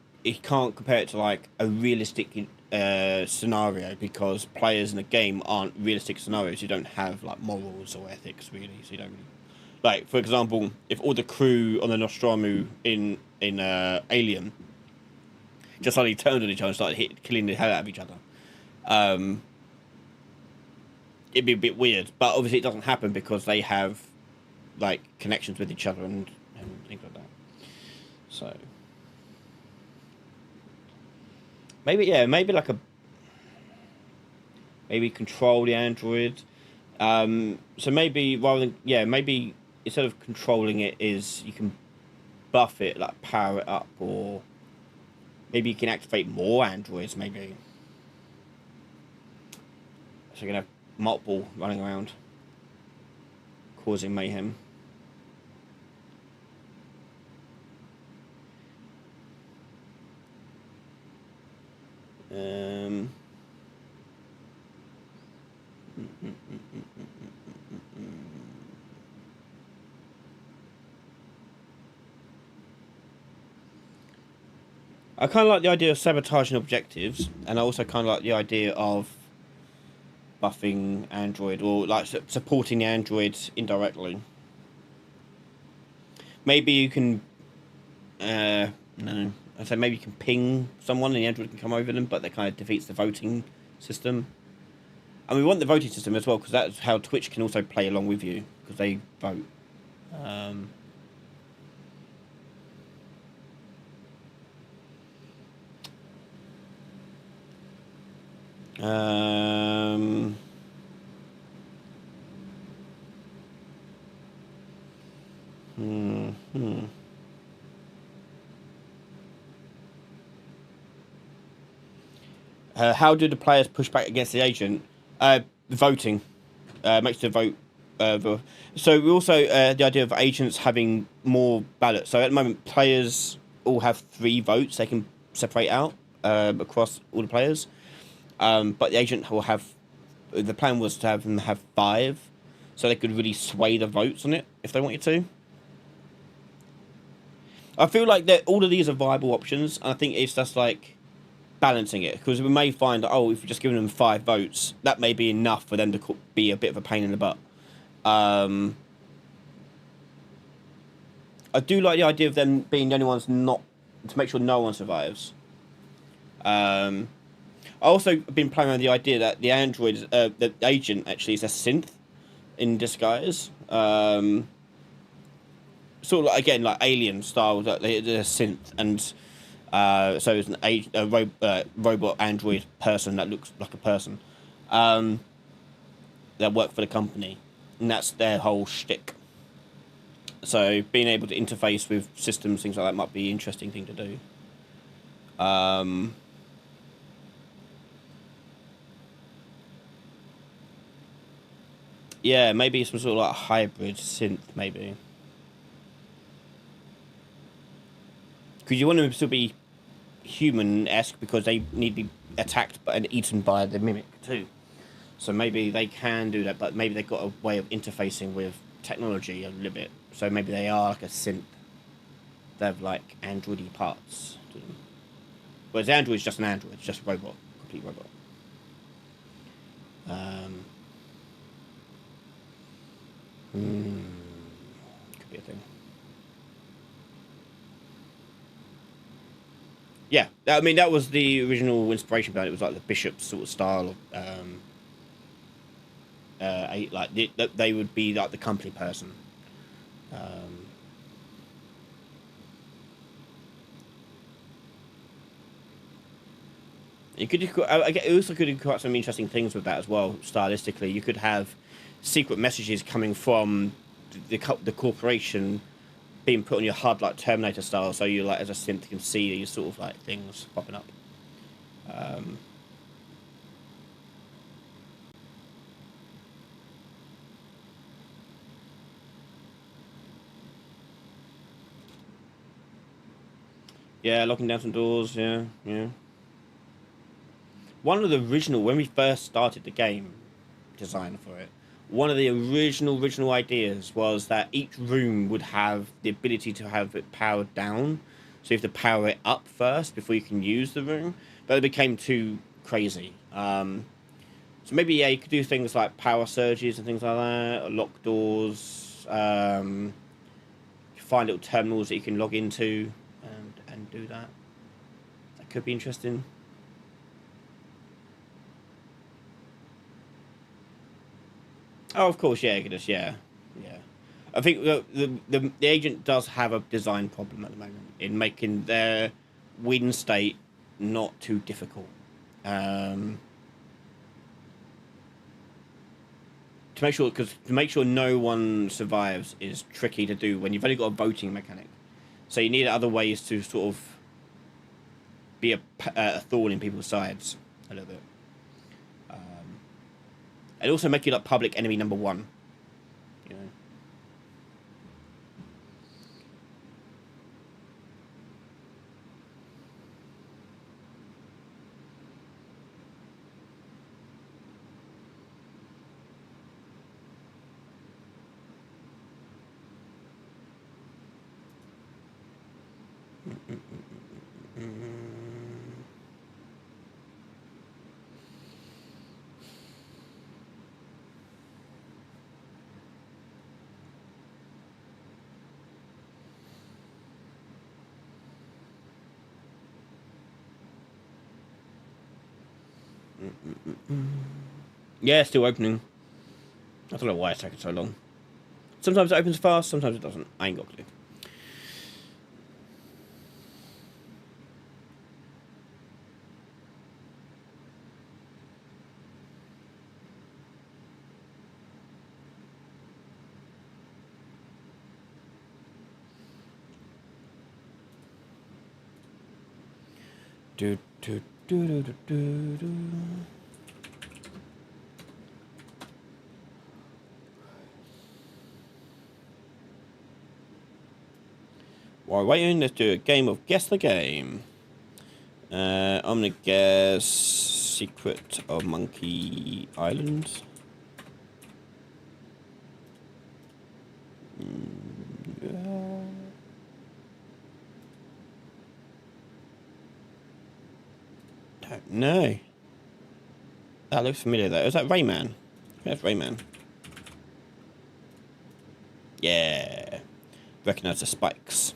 Speaker 1: can't compare it to like a realistic scenario, because players in the game aren't realistic scenarios. You don't have like morals or ethics really, so you don't really, like, for example, if all the crew on the Nostromo in Alien just suddenly turned on each other and started killing the hell out of each other, it'd be a bit weird. But obviously it doesn't happen because they have like connections with each other and things like that. So maybe like maybe control the android. So maybe maybe instead of controlling it, is you can buff it, like power it up, or maybe you can activate more androids. Maybe so you're gonna have multiple running around, causing mayhem. I kind of like the idea of sabotaging objectives, and I also kind of like the idea of buffing Android, or like supporting the androids indirectly. Maybe you can, no, I say maybe you can ping someone and the android can come over them, but that kind of defeats the voting system. And we want the voting system as well, because that's how Twitch can also play along with you, because they vote. How do the players push back against the agent? Voting makes the vote. So we also the idea of agents having more ballots. So at the moment, players all have 3 votes they can separate out across all the players. But the agent will have. The plan was to have them have 5, so they could really sway the votes on it if they wanted to. I feel like that all of these are viable options, and I think it's just like balancing it, because we may find that, oh, if we're just giving them 5 votes, that may be enough for them to be a bit of a pain in the butt. I do like the idea of them being the only ones not to make sure no one survives. I also been playing around the idea that the android, the agent, actually is a synth in disguise. Sort of like, again, like Alien style, that they're a synth, and so it's a robot android person that looks like a person that work for the company, and that's their whole shtick. So being able to interface with systems, things like that, might be an interesting thing to do. Yeah, maybe some sort of like hybrid synth, maybe. Because you want them to still be human-esque, because they need to be attacked and eaten by the mimic too. So maybe they can do that, but maybe they've got a way of interfacing with technology a little bit. So maybe they are like a synth. They have like android-y parts to them. Whereas the android is just an android, it's just a robot, complete robot. Could be a thing. Yeah, I mean, that was the original inspiration behind it. It was like the Bishop's sort of style of, like they would be like the company person. You could, it also could do quite some interesting things with that as well, stylistically. You could have secret messages coming from the corporation being put on your HUD, like Terminator style, so you, like, as a synth, can see these sort of like things popping up. Yeah, locking down some doors. Yeah, yeah. One of the original, when we first started the game design for it, one of the original ideas was that each room would have the ability to have it powered down. So you have to power it up first before you can use the room. But it became too crazy. So maybe, yeah, you could do things like power surges and things like that, or lock doors, find little terminals that you can log into and do that. That could be interesting. Oh, of course, yeah, you could just, yeah. I think the agent does have a design problem at the moment in making their win state not too difficult. To make sure no one survives is tricky to do when you've only got a voting mechanic. So you need other ways to sort of be a thorn in people's sides a little bit, and also make it like public enemy number one. You know. Yeah, still opening. I don't know why it's taking so long. Sometimes it opens fast, sometimes it doesn't. I ain't got a clue. Do do do do do do do. While waiting, let's do a game of Guess the Game. I'm gonna guess Secret of Monkey Island. Don't know. That looks familiar though. Is that Rayman? That's Rayman. Yeah. Recognize the spikes.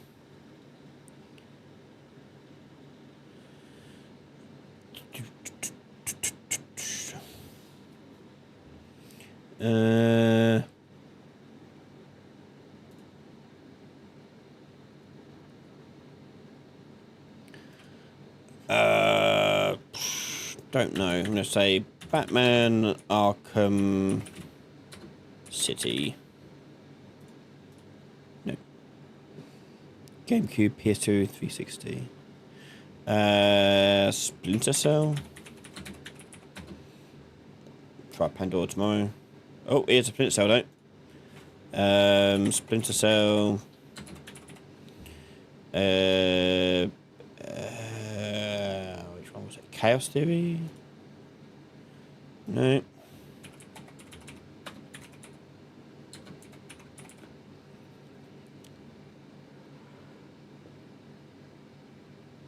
Speaker 1: Don't know. I'm gonna say Batman Arkham City. No. GameCube, PS2, 360. Splinter Cell. Try Pandora tomorrow. Oh, here's a Splinter Cell, though. Splinter Cell. Which one was it? Chaos Theory? No.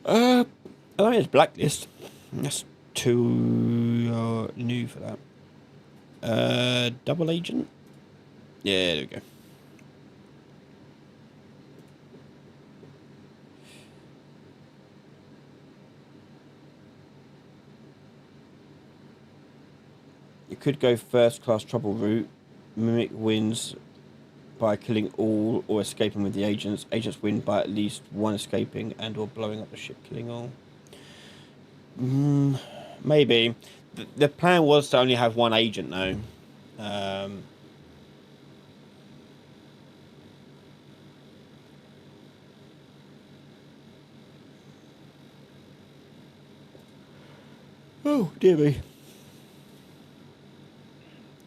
Speaker 1: I think it's Blacklist. That's too new for that. Double Agent? Yeah, there we go. You could go first class trouble route. Mimic wins by killing all or escaping with the agents. Agents win by at least one escaping and or blowing up the ship, killing all. Maybe. The plan was to only have one agent, though. Oh, dear me.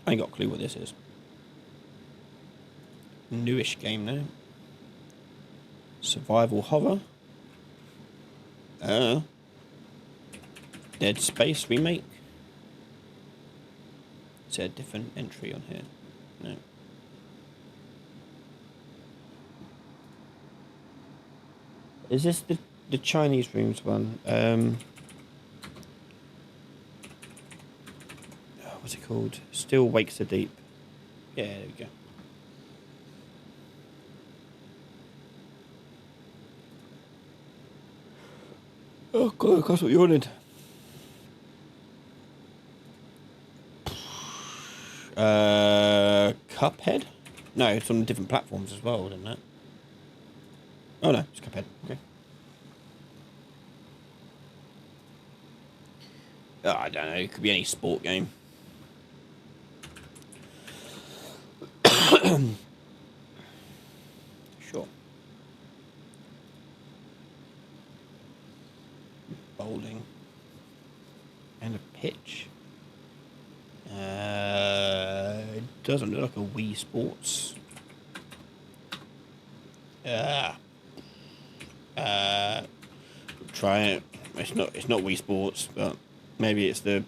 Speaker 1: I ain't got a clue what this is. Newish game now. Survival horror. Dead Space remake. Is there a different entry on here? No. Is this the Chinese rooms one? What's it called? Still Wakes the Deep. Yeah, there we go. Oh god, that's what you wanted. Cuphead? No, it's on different platforms as well, isn't it? Oh no, it's Cuphead. Okay. Oh, I don't know. It could be any sport game. Sure. Bowling. And a pitch. It doesn't look like a Wii Sports. Try it. It's not Wii Sports, but maybe it's the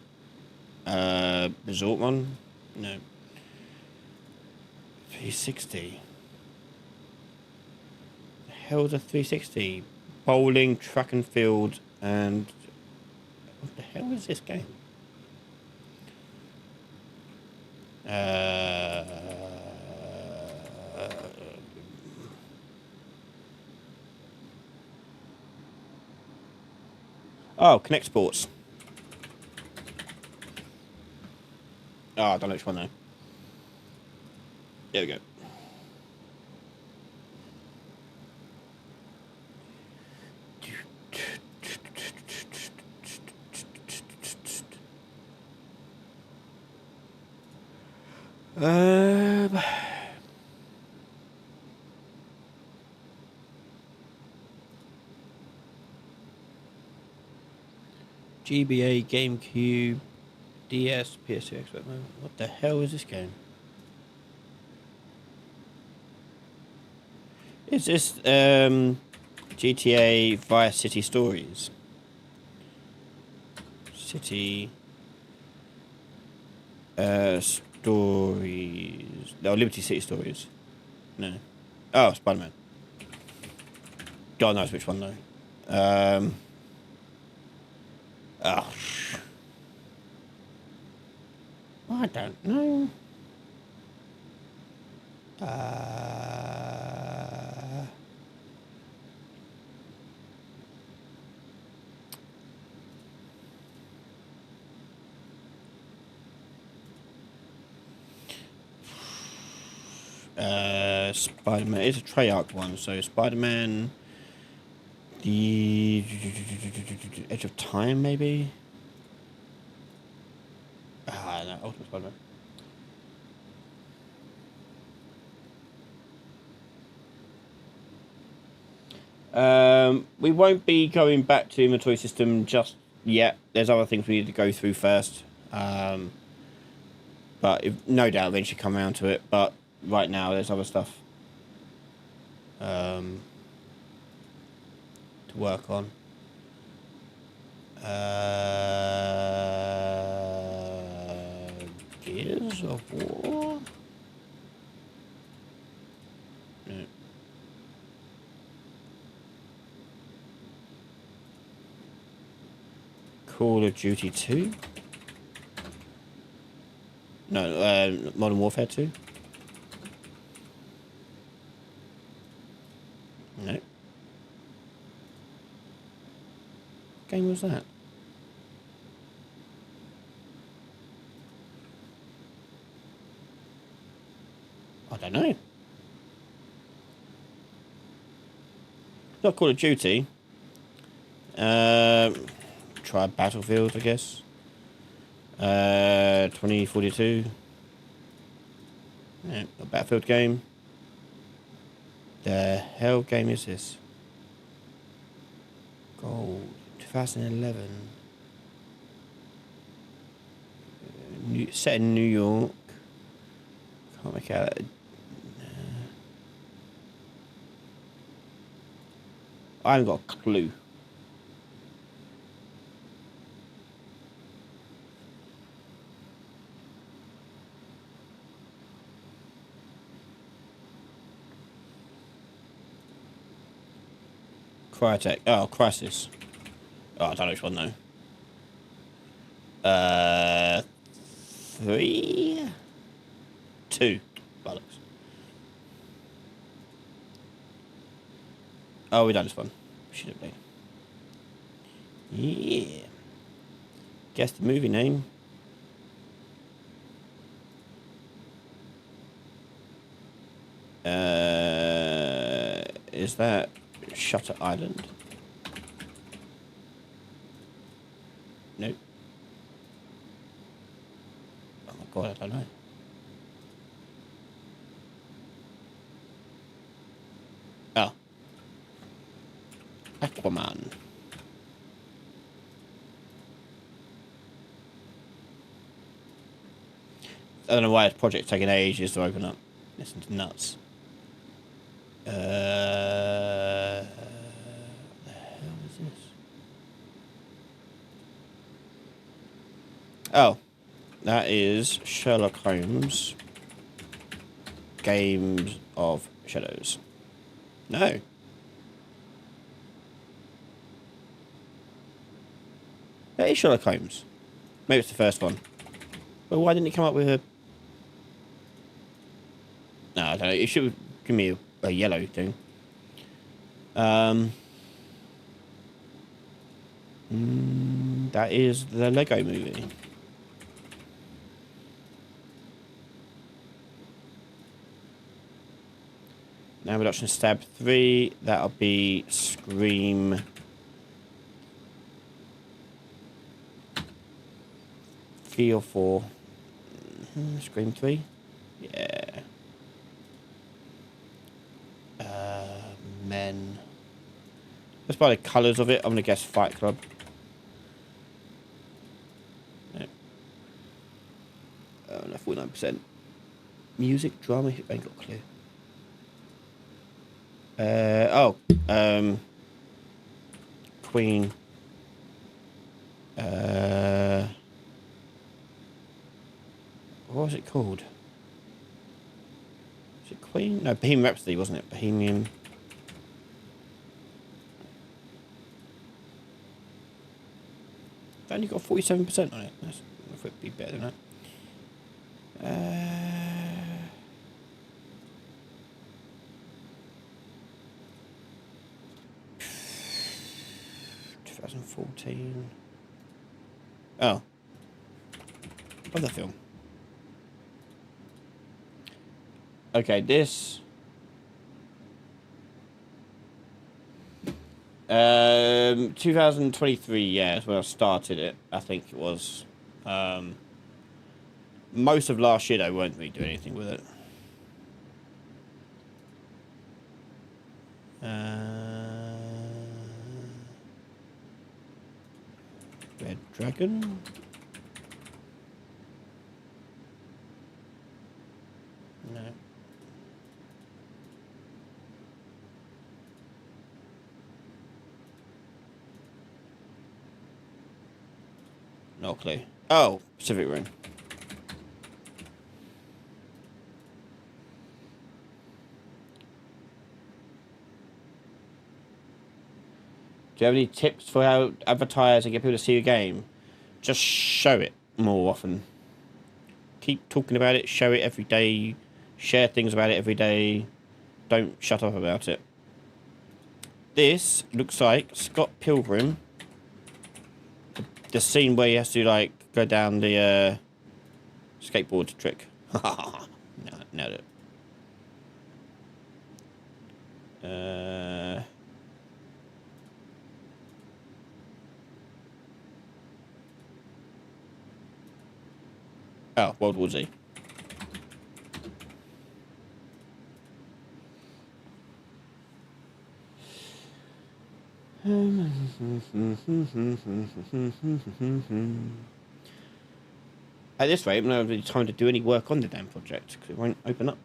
Speaker 1: resort one. No. 360. The hell's a 360? Bowling, track and field, and what the hell is this game? Oh, Connect Sports. Oh, I don't know which one though. There we go. GBA, GameCube, DS, PS2, Xbox. What the hell is this game? Is this GTA via City Stories? City Stories. No, Liberty City Stories. No. Oh, Spider-Man. God knows which one though. Oh, I don't know. Spider-Man. It's a Treyarch one, so Spider-Man. The Edge of Time, maybe. Ah, no, Ultimate Spider-Man. We won't be going back to the inventory system just yet. There's other things we need to go through first. But no doubt eventually come around to it. But right now, there's other stuff to work on. Gears of War? No. Call of Duty 2? No, Modern Warfare 2? No. What game was that? I don't know. Not Call of Duty. Try Battlefield, I guess. 2042. Yeah, a Battlefield game. The hell game is this? Gold. 2011. Set in New York. Can't make out. I haven't got a clue. Crytek. Oh, Crisis. Oh, I don't know which one though. 3, 2. Bollocks. Oh, we done this one. Should have been. Yeah. Guess the movie name. Is that Shutter Island? Nope. Oh my god, I don't know. Oh. Aquaman. I don't know why this project's taking ages to open up. This is nuts. What the hell is this? Oh, that is Sherlock Holmes. Games of Shadows. No. That is Sherlock Holmes. Maybe it's the first one. But why didn't it come up with a... No, I don't know. It should give me a yellow thing. That is the Lego movie. Now reduction stab 3. That'll be Scream. Three or 4. Scream 3. Yeah. Men. Just by the colours of it, I'm gonna guess Fight Club. No. Oh, no, 49%. Music, drama, I ain't got a clue. Queen. What was it called? Was it Queen? No, Bohemian Rhapsody, wasn't it? Bohemian. It's only got 47% on it. That's, I thought it'd be better than that. 2014. Oh. Love that film. Okay, this. 2023, yeah, is when I started it. I think it was. Most of last year, I weren't really doing anything with it. Red Dragon. No. No clue. Oh, Pacific Rim. Do you have any tips for how to advertise and get people to see your game? Just show it more often. Keep talking about it, show it every day, share things about it every day. Don't shut up about it. This looks like Scott Pilgrim. The scene where he has to, like, go down the skateboard trick. No, nailed it. Oh, World War Z. At this rate, I'm not having time to do any work on the damn project because it won't open up.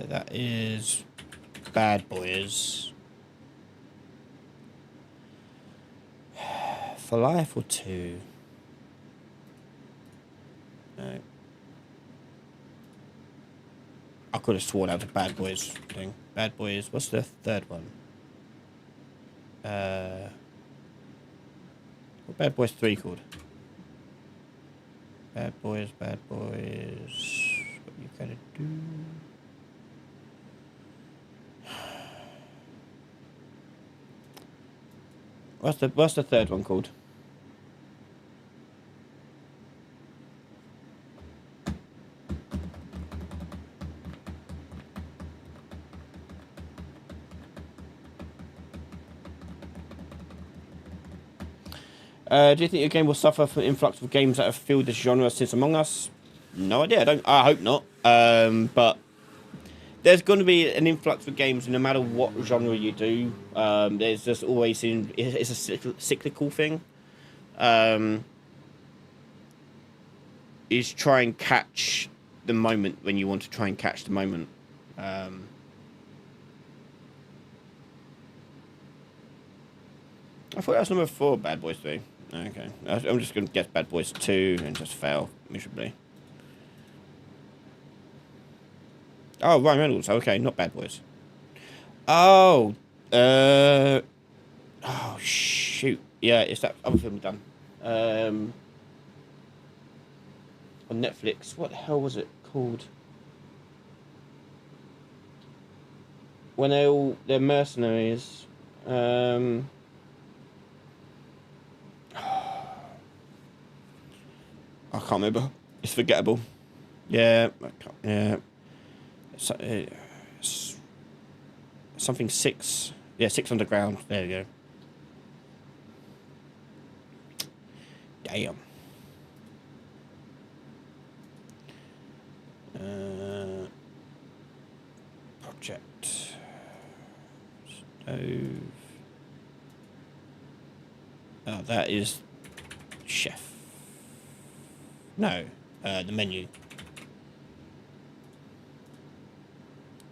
Speaker 1: That is Bad Boys. For Life or 2? No. I could have sworn that was a Bad Boys thing. Bad Boys. What's the third one? What Bad Boys 3 called? Bad Boys, Bad Boys. What you gonna do? What's the third one called? Do you think your game will suffer from an influx of games that have filled this genre since Among Us? No idea. I hope not. But there's going to be an influx of games no matter what genre you do. There's just always it's a cyclical thing. Is try and catch the moment when you want to try and catch the moment. I thought that was number 4, Bad Boys 3. Okay. I'm just going to guess Bad Boys 2 and just fail miserably. Oh, Ryan Reynolds. Okay, not Bad Boys. Oh. Oh, shoot. Yeah, it's that other film done. On Netflix. What the hell was it called? When they're mercenaries. I can't remember. It's forgettable. Yeah. Yeah. Something 6. Yeah, 6 Underground. There you go. Damn. Project. Stove. Oh, that is Chef. No, the Menu.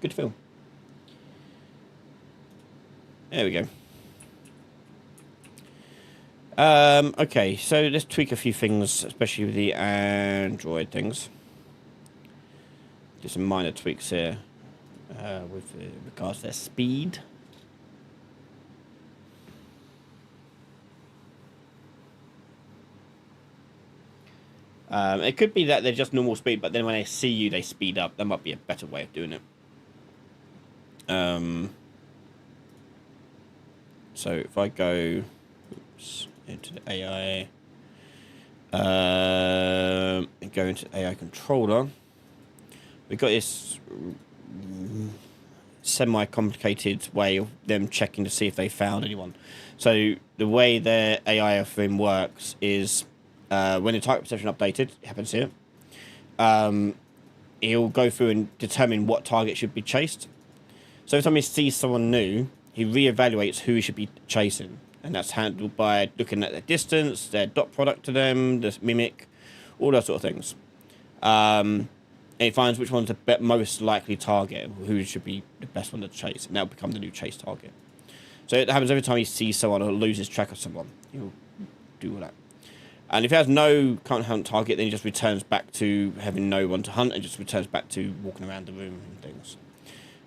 Speaker 1: Good film. There we go. Okay, so let's tweak a few things, especially with the Android things. Do some minor tweaks here with regards to their speed. It could be that they're just normal speed, but then when they see you, they speed up. That might be a better way of doing it. So if I go into the AI and go into AI controller, we've got this semi-complicated way of them checking to see if they found anyone. So the way their AI thing works is when the target perception updated, it happens here, he'll go through and determine what target should be chased. So every time he sees someone new, he reevaluates who he should be chasing. And that's handled by looking at their distance, their dot product to them, the mimic, all those sort of things. And he finds which one's the most likely target, who should be the best one to chase. And that'll become the new chase target. So it happens every time he sees someone or loses track of someone. He'll do all that. And if he has no current hunt target, then he just returns back to having no one to hunt and just returns back to walking around the room and things.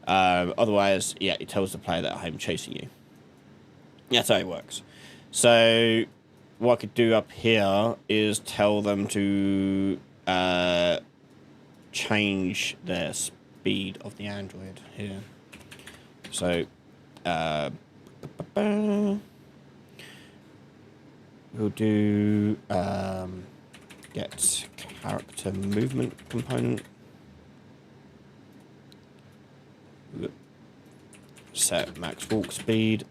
Speaker 1: Otherwise, yeah, it tells the player that I'm chasing you. That's how it works. So what I could do up here is tell them to change their speed of the Android here. So we'll do get character movement component. Set max walk speed.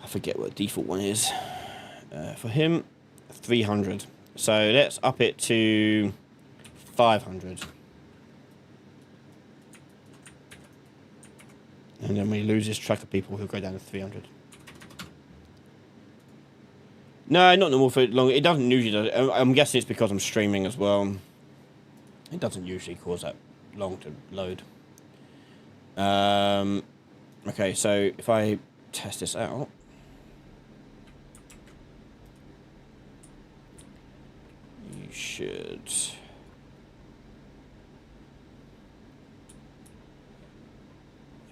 Speaker 1: I forget what the default one is. For him, 300. So let's up it to 500. And then we lose this track of people who go down to 300. No, not normal for long. It doesn't usually. I'm guessing it's because I'm streaming as well. It doesn't usually cause that long to load. Okay, so if I test this out, you should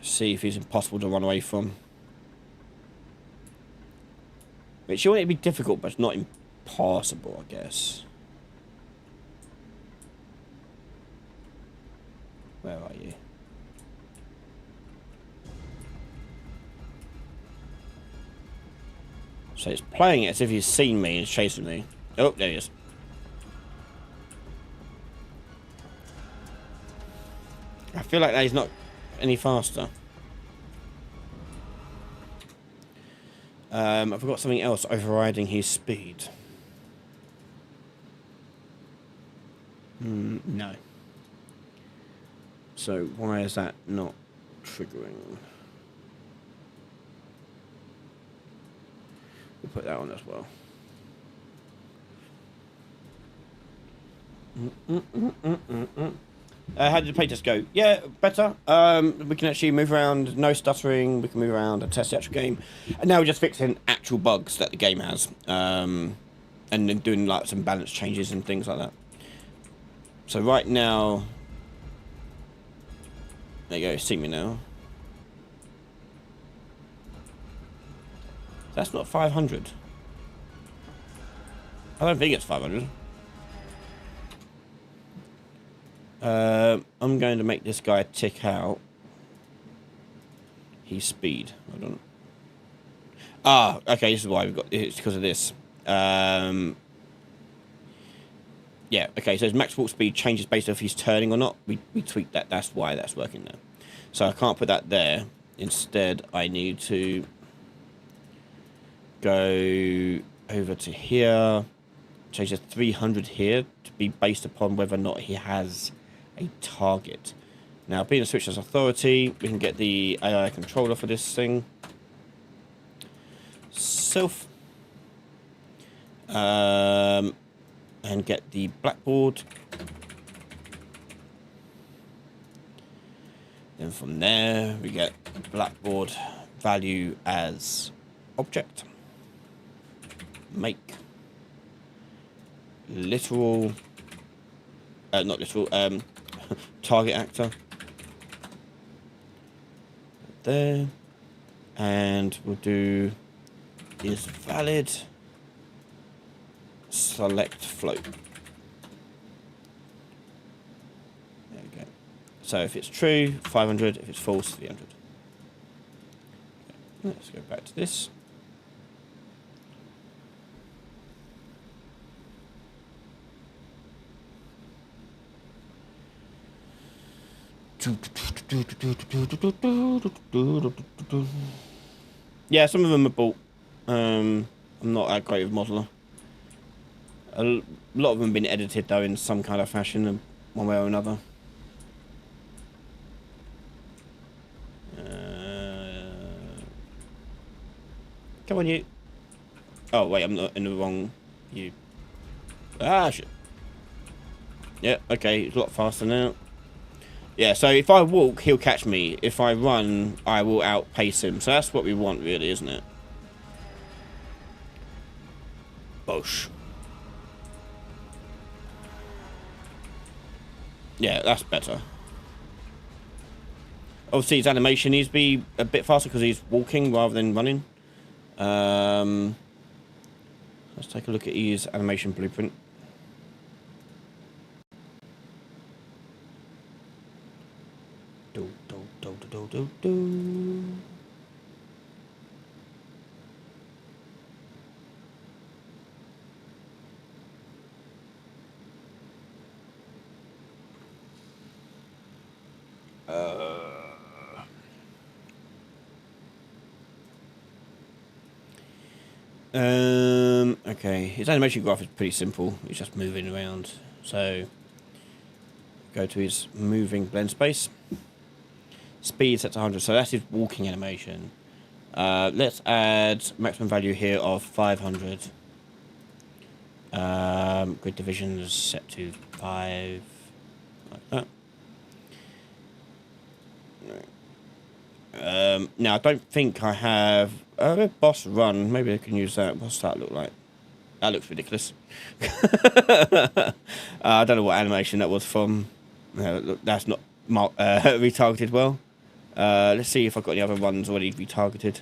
Speaker 1: See if he's impossible to run away from. Which you want it to be difficult, but it's not impossible, I guess. Where are you? So it's playing it as if he's seen me and is chasing me. Oh, there he is. I feel like that he's not any faster. I forgot something else overriding his speed. No. So why is that not triggering? We'll put that on as well. How did the playtest go? Yeah, better. We can actually move around, no stuttering. We can move around and test the actual game. And now we're just fixing actual bugs that the game has, and then doing like some balance changes and things like that. So right now, there you go. See me now. That's not 500. I don't think it's 500. I'm going to make this guy tick out his speed. Hold on. Ah, okay, this is why we've got it's because of this. Yeah, okay, so his max walk speed changes based off if he's turning or not. We tweaked that, that's why that's working now. So I can't put that there. Instead, I need to go over to here, change the 300 here to be based upon whether or not he has a target. Now, being a switch as authority, we can get the AI controller for this thing. Self. And get the blackboard. Then from there, we get blackboard value as object. Make. Literal. Not literal. Target actor. There. And we'll do is valid. Select float. There we go. So if it's true, 500. If it's false, 300. Okay. Let's go back to this. Yeah, some of them are bought. I'm not that great with modeler. A lot of them have been edited though in some kind of fashion, one way or another. Come on, you. Oh wait, I'm not in the wrong. You. Ah shit. Yeah, okay, it's a lot faster now. Yeah, so if I walk, he'll catch me. If I run, I will outpace him. So that's what we want, really, isn't it? Bosh. Yeah, that's better. Obviously, his animation needs to be a bit faster because he's walking rather than running. Let's take a look at his animation blueprint. Okay, his animation graph is pretty simple. He's just moving around. So, go to his moving blend space. Speed set to 100, so that's his walking animation. Let's add maximum value here of 500. Grid divisions set to 5, like that. Now I don't think I have boss run. Maybe I can use that. What's that look like? That looks ridiculous. I don't know what animation that was from. Look, that's not retargeted well. Let's see if I've got any other ones already retargeted.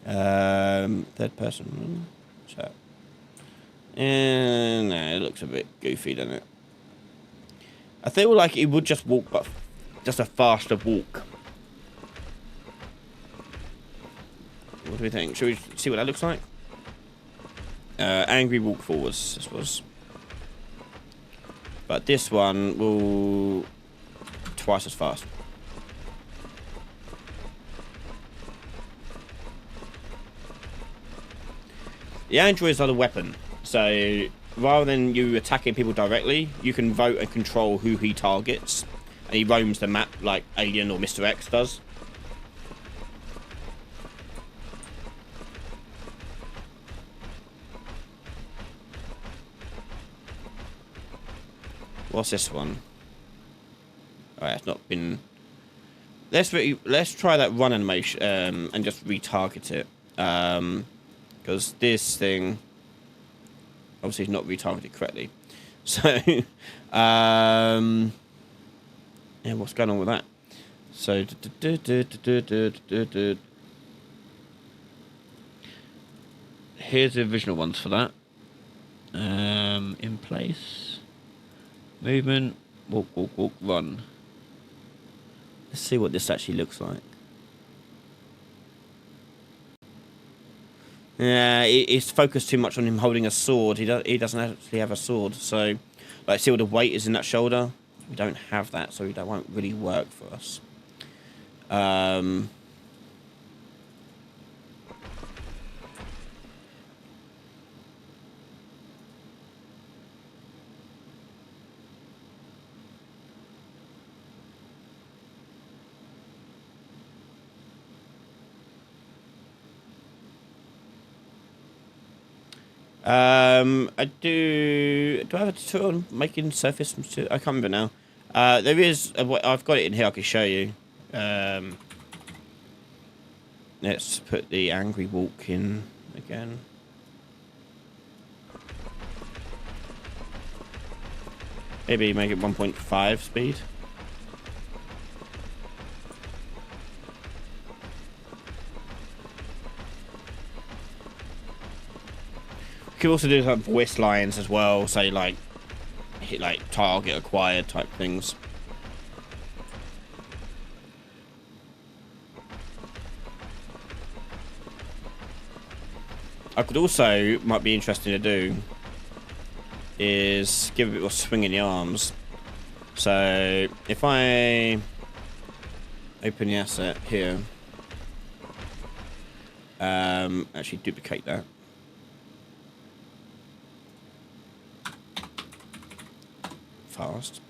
Speaker 1: Third person. So, and it looks a bit goofy, doesn't it? I feel like it would just walk, but just a faster walk. What do we think? Should we see what that looks like? Angry walk forwards, this was. But this one will twice as fast. The androids are the weapon, so rather than you attacking people directly, you can vote and control who he targets, and he roams the map like Alien or Mr. X does. What's this one? Alright, it's not been... Let's try that run animation and just retarget it. Because this thing obviously is not retargeted correctly. So, yeah, what's going on with that? So, here's the original ones for that. In place. Movement, walk, walk, walk, run. Let's see what this actually looks like. Yeah, it's focused too much on him holding a sword. He doesn't actually have a sword. So, like, see all the weight is in that shoulder? We don't have that, so that won't really work for us. I do I have a tutorial on making surface material? I can't remember now. There is I've got it in here. I can show you. Let's put the angry walk in again. Maybe make it 1.5 speed. You could also do like voice lines as well, say like hit like target acquired type things. I could also, might be interesting to do, is give a bit of a swing in the arms. So if I open the asset here, actually duplicate that. Fast.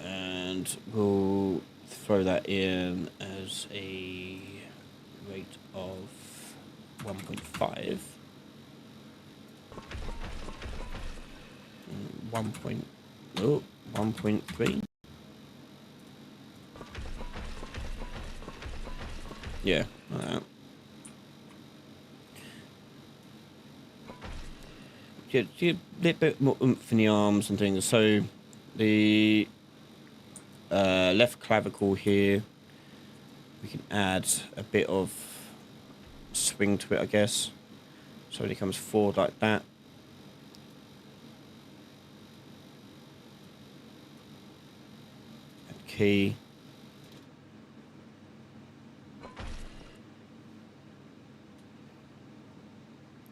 Speaker 1: And we'll throw that in as a rate of 1.5. 1.3. Yeah, like that. Yeah, a little bit more oomph in the arms and things. So the left clavicle here, we can add a bit of swing to it, I guess. So when it comes forward like that. Add key.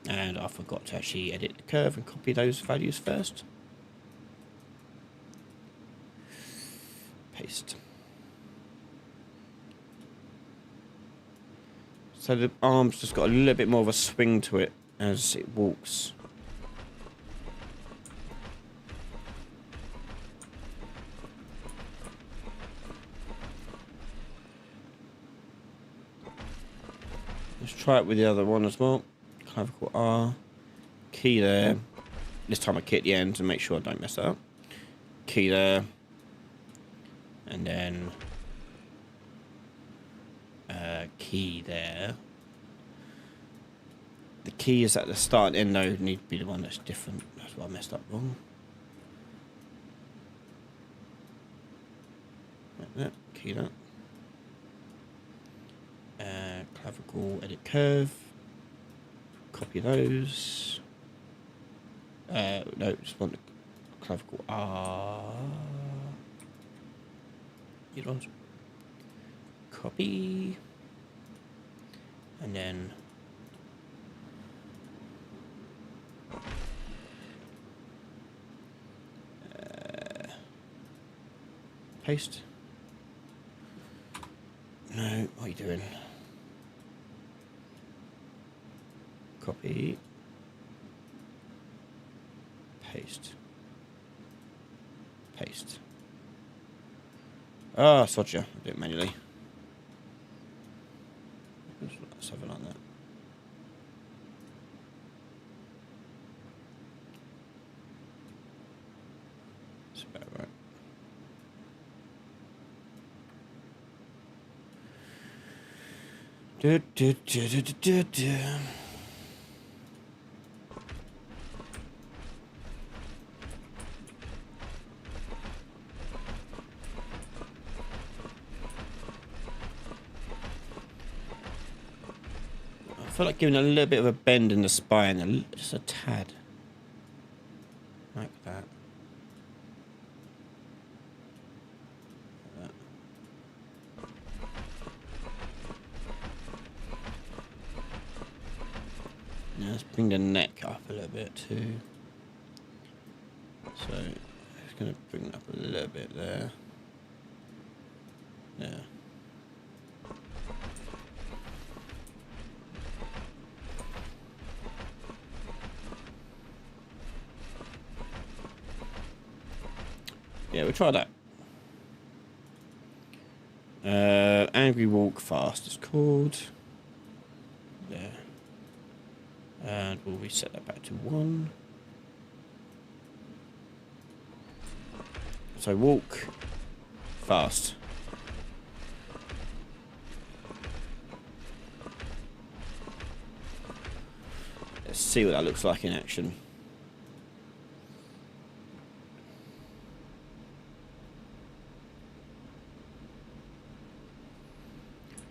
Speaker 1: And I forgot to actually edit the curve and copy those values first. Paste. So the arm's just got a little bit more of a swing to it as it walks. Let's try it with the other one as well. Clavicle R, key there. This time I key at the end to make sure I don't mess up. Key there, and then key there. The key is at the start and end though, need to be the one that's different. That's what I messed up wrong. Yeah, key that. Clavicle, edit curve. Copy those. No, just want the clavicle R. You don't. Copy. And then paste. No, what are you doing? Copy. Paste. Paste. Ah, Sodja. I do it manually. Let's have it like that. It's about right. Do, do, do, do, do, do, do. I feel like giving a little bit of a bend in the spine, just a tad. Like that. Like that. Now let's bring the neck up a little bit too. So, just going to bring it up a little bit there. Yeah. Yeah, we'll try that. Angry walk fast is called. There. And we'll reset that back to 1. So walk fast. Let's see what that looks like in action.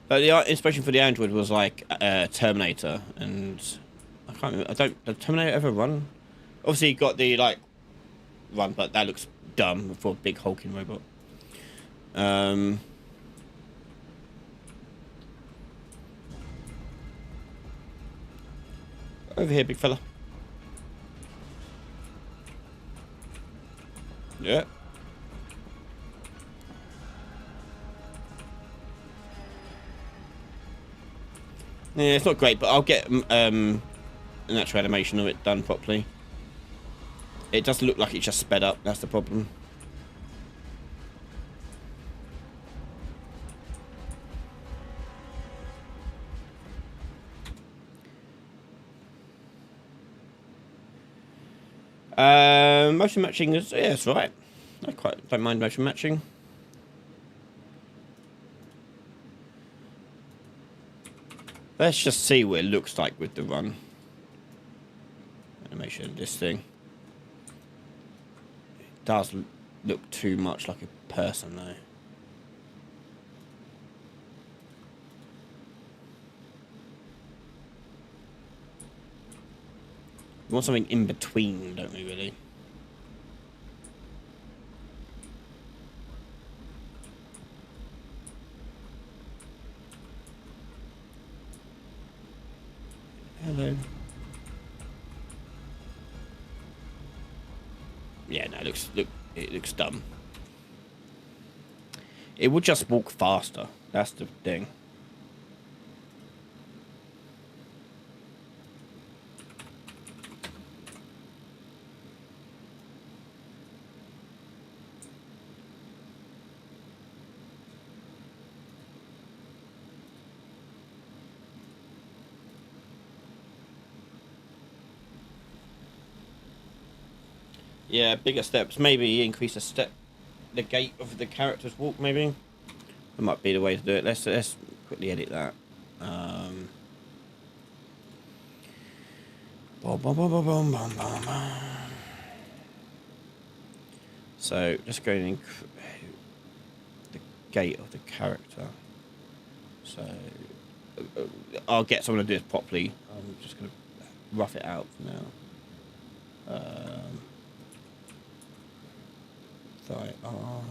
Speaker 1: But the inspiration for the Android was like Terminator, and I can't remember. Did Terminator ever run? Obviously, you got the like run, but that looks dumb for a big hulking robot. Over here, big fella. Yeah. Yeah, it's not great, but I'll get an actual animation of it done properly. It does look like it just sped up, that's the problem. Motion matching is, yeah, it's right. I quite don't mind motion matching. Let's just see what it looks like with the run. Animation of this thing. It does look too much like a person though. We want something in between, don't we, really? Hello. Yeah, no, it looks dumb. It would just walk faster. That's the thing. Yeah, bigger steps. Maybe increase the gait of the character's walk. Maybe that might be the way to do it. Let's quickly edit that. So just go and the gait of the character. So I'll get someone to do this properly. I'm just going to rough it out for now. Thigh R.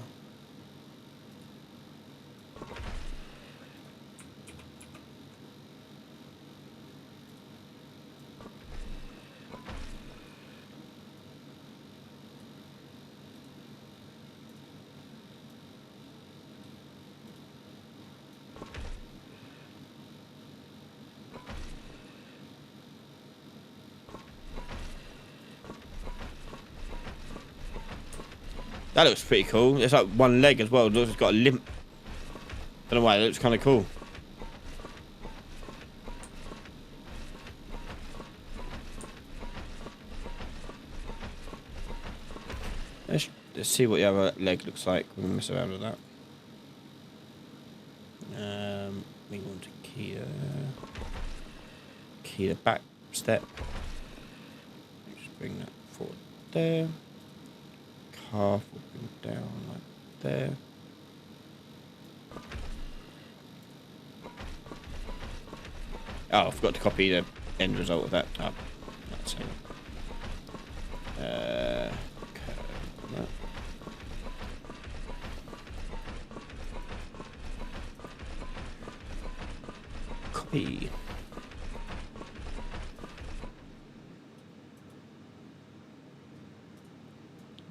Speaker 1: That looks pretty cool. It's like one leg as well. It looks like it's got a limp. Don't know why. It looks kind of cool. Let's see what the other leg looks like when we mess around with that. We want to key the back step. Just bring that forward there. Calf will bring down like there. Oh, I forgot to copy the end result of that. Oh, that's it. That. Copy.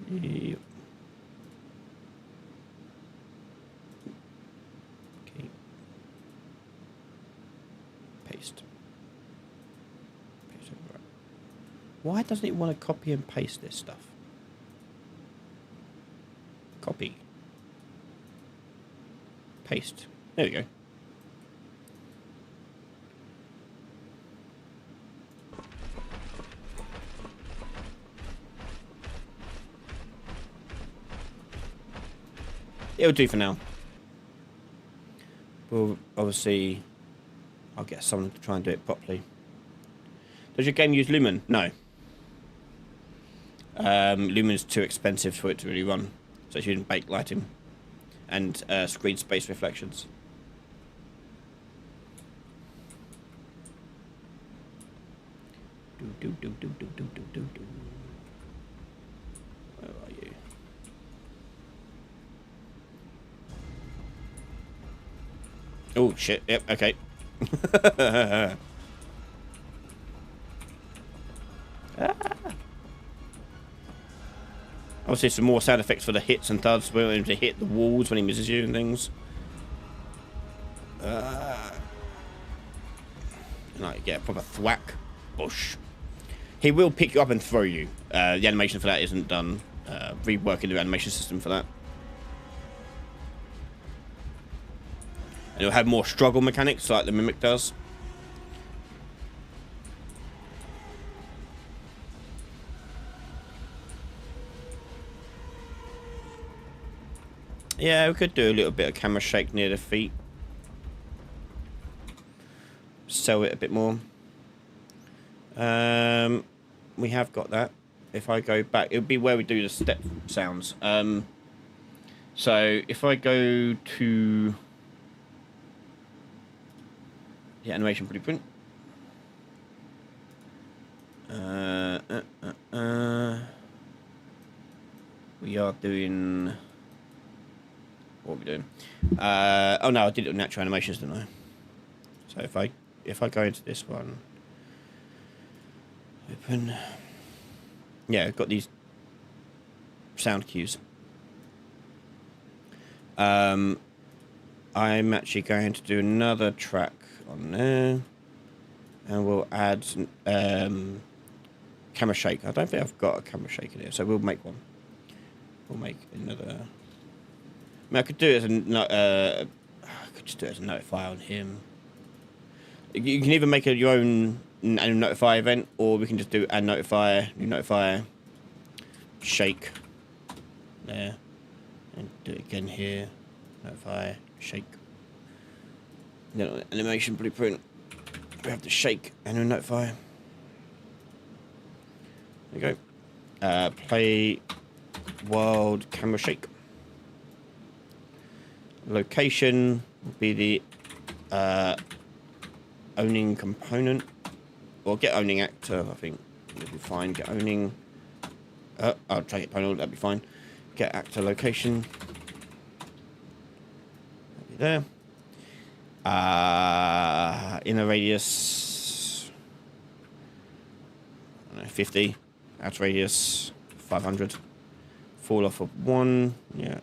Speaker 1: Yep. Okay. Paste. Paste over. Why doesn't it want to copy and paste this stuff? Copy. Paste. There we go. It'll do for now. Well, obviously, I'll get someone to try and do it properly. Does your game use Lumen? No. Lumen's too expensive for it to really run. So it's using baked lighting and screen space reflections. Where are you? Oh shit! Yep. Okay. Obviously, some more sound effects for the hits and thuds. We want him to hit the walls when he misses you and things. Like, yeah, proper thwack. Bush. He will pick you up and throw you. The animation for that isn't done. Reworking the animation system for that. And it'll have more struggle mechanics like the Mimic does. Yeah, we could do a little bit of camera shake near the feet. Sell it a bit more. We have got that. If I go back, it would be where we do the step sounds. So if I go to the animation blueprint, we are doing. What are we doing? Oh no, I did it with natural animations, didn't I? So if I go into this one, open. Yeah, I've got these sound cues. I'm actually going to do another track on there, and we'll add camera shake. I don't think I've got a camera shake in here, so we'll make one. We'll make another. I mean, I could do it as a I could just do it as a notify on him. You can either make your own and notify event, or we can just do and notify, new notify, shake there, and do it again here, notify, shake. Then on the animation blueprint, we have to shake and notify. There you go. Play wild camera shake. Location would be the owning component. Or get owning actor, I think. It'll be fine. Get owning. I'll try get panel, that'd be fine. Get actor location. That'll be there. Inner radius. I don't know, 50. Outer radius 500. Fall off of 1. Yeah.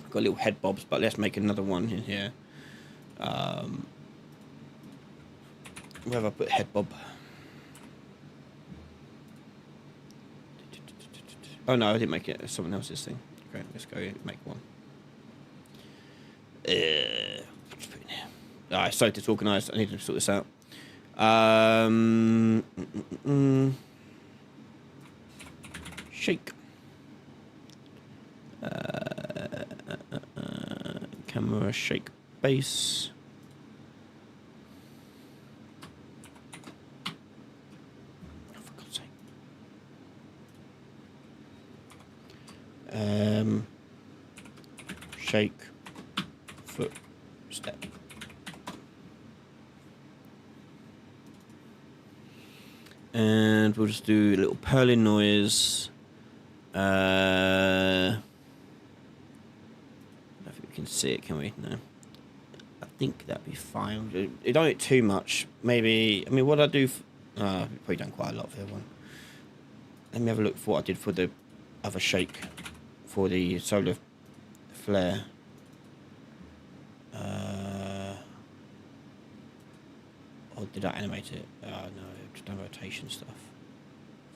Speaker 1: Got little head bobs, but let's make another one in here. Where have I put head bob? Oh no, I didn't make it. It's someone else's thing. Okay, let's go make one. Just put it in here. It's so disorganized. I need to sort this out. Shake. Camera shake base. Oh, for God's sake. Shake foot step. And we'll just do a little purling noise. I don't think we can see it, can we? No. I think that'd be fine. You don't do it too much. Maybe, I mean, what I do... I've probably done quite a lot for the other one. Let me have a look for what I did for the other shake. For the solar flare. Or did I animate it? Oh, no, just done rotation stuff.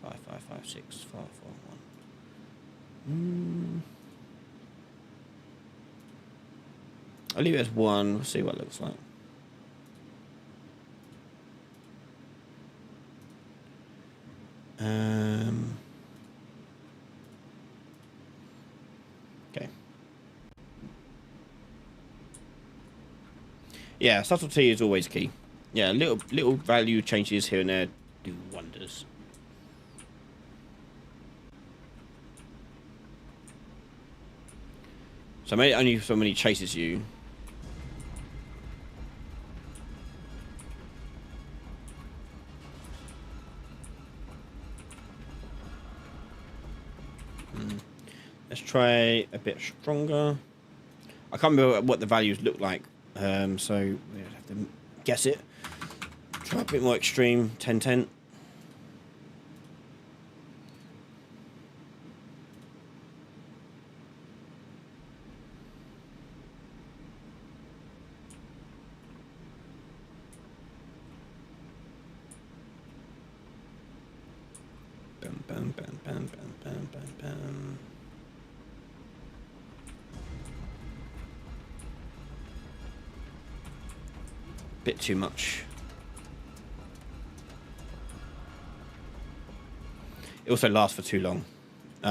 Speaker 1: 5, 5, 5, 6, 5, 4, 1. I'll leave it as 1. We'll see what it looks like. Okay. Yeah, subtlety is always key. Yeah, little value changes here and there do wonders. So maybe only so when he chases you. Let's try a bit stronger. I can't remember what the values look like, so we have to guess it. Try a bit more extreme, 10-10. Bam, bam, bam, bam, bam, bam, bam, bam. Bit too much. It also lasts for too long. We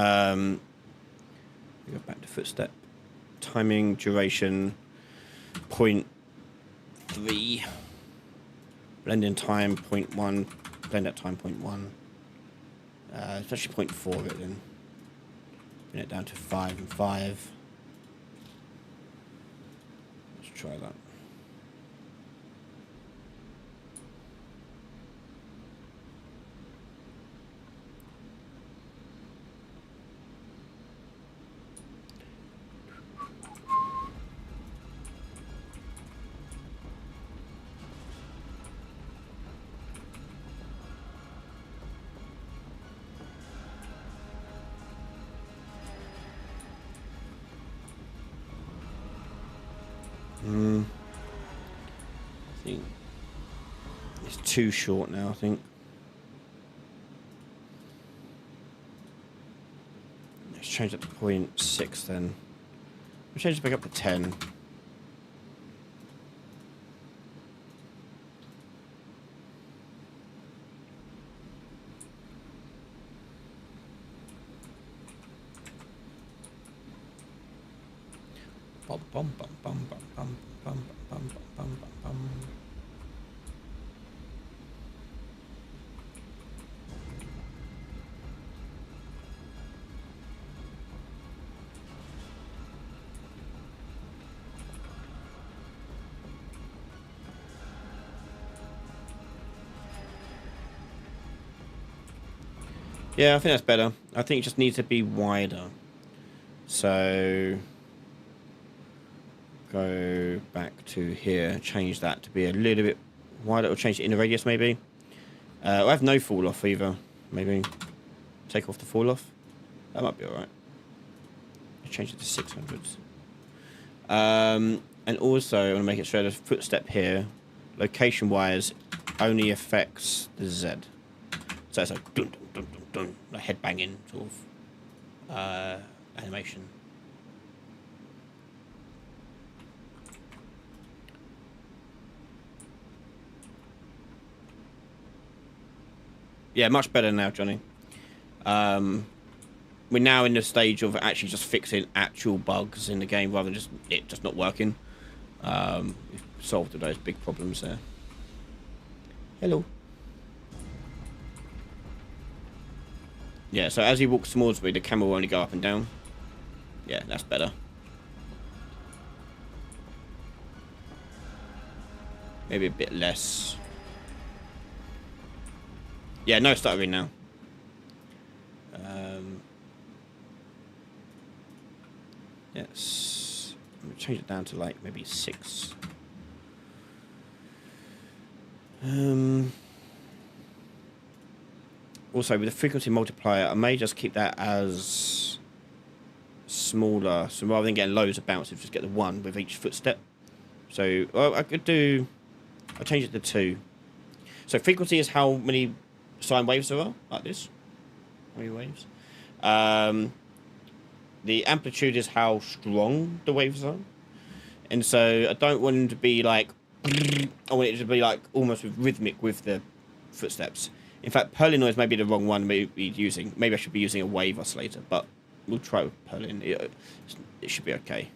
Speaker 1: go back to footstep. Timing, duration, 0.3. Blending time, 0.1. Blend at time, 0.1. It's actually 0.4 of it then. Bring it down to 5 and 5. Let's try that. I think it's too short now, I think. Let's change it to 0.6 then. We'll change it back up to 10. Bum, bum, bum, bum, bum, bum, bum, bum, bum, bum, bum. Yeah, I think that's better. I think it just needs to be wider. So go back to here, change that to be a little bit wider, or change the inner radius maybe. I have no fall off either. Maybe take off the fall off. That might be alright. Change it to 600s. And also I want to make it sure the footstep here, location wise, only affects the Z. So it's like dun dun dun dun dun, like head banging sort of animation. Yeah, much better now, Johnny. We're now in the stage of actually just fixing actual bugs in the game rather than just it just not working. We've solved those big problems there. Hello. Yeah, so as he walks towards me, the camera will only go up and down. Yeah, that's better. Maybe a bit less. Yeah, no stuttering now. Yes. I'm gonna change it down to like maybe 6. Also, with the frequency multiplier, I may just keep that as smaller. So rather than getting loads of bounces, just get the 1 with each footstep. So, well, I could do... I'll change it to 2. So frequency is how many sine waves there are, like this. How many waves? The amplitude is how strong the waves are. And so I don't want them to be like... I want it to be like almost rhythmic with the footsteps. In fact, Perlin noise may be the wrong one to be using. Maybe I should be using a wave oscillator, but we'll try with Perlin. It should be okay.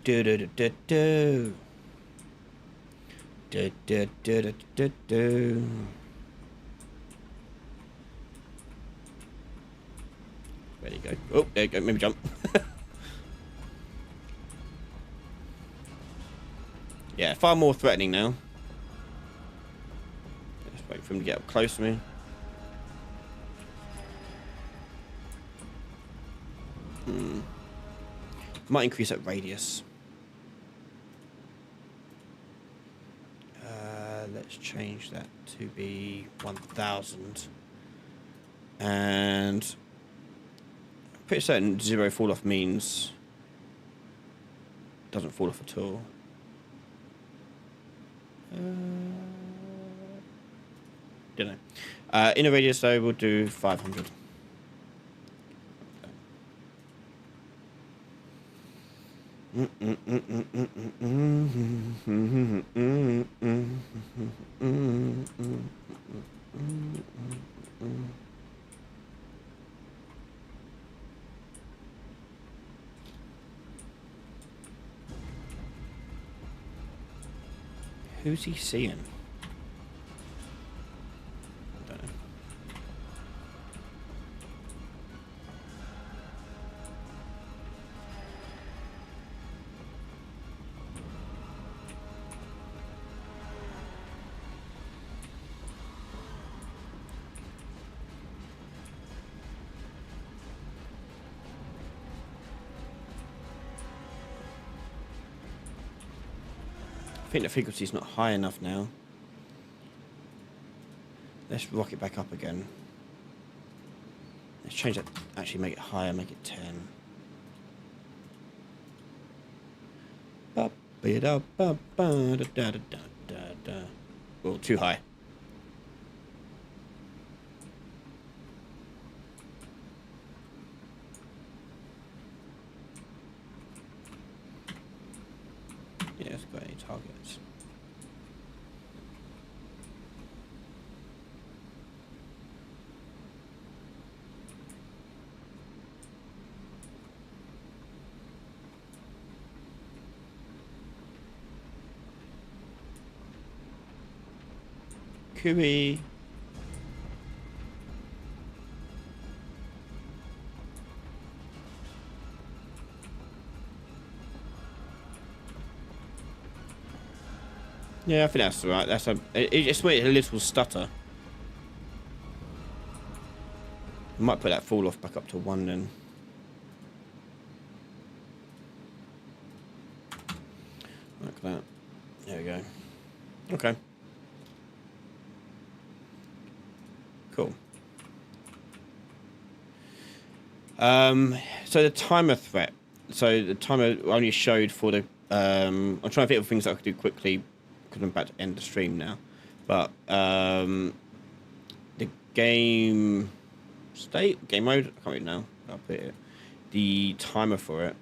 Speaker 1: Do do do do do. Do do do do do do. There you go. Oh, there you go. Maybe jump. Yeah, far more threatening now. Just wait for him to get up close to me. Might increase that radius. Let's change that to be 1000. And I'm pretty certain 0 fall off means doesn't fall off at all. Don't know. Inner radius though, we'll do 500. Who's he seeing? I don't know. I think the frequency is not high enough now. Let's rock it back up again. Let's change that, actually make it higher, make it 10. Oh, too high. Yeah, it's got any targets. Cooey. Yeah, I think that's right. That's it just went a little stutter. I might put that fall off back up to 1 then. Like that. There we go. Okay. Cool. So the timer threat. So the timer only showed for the. I'm trying to think of things that I could do quickly because I'm about to end the stream now. But the game state, game mode. I can't read now. I'll put it. The timer for it.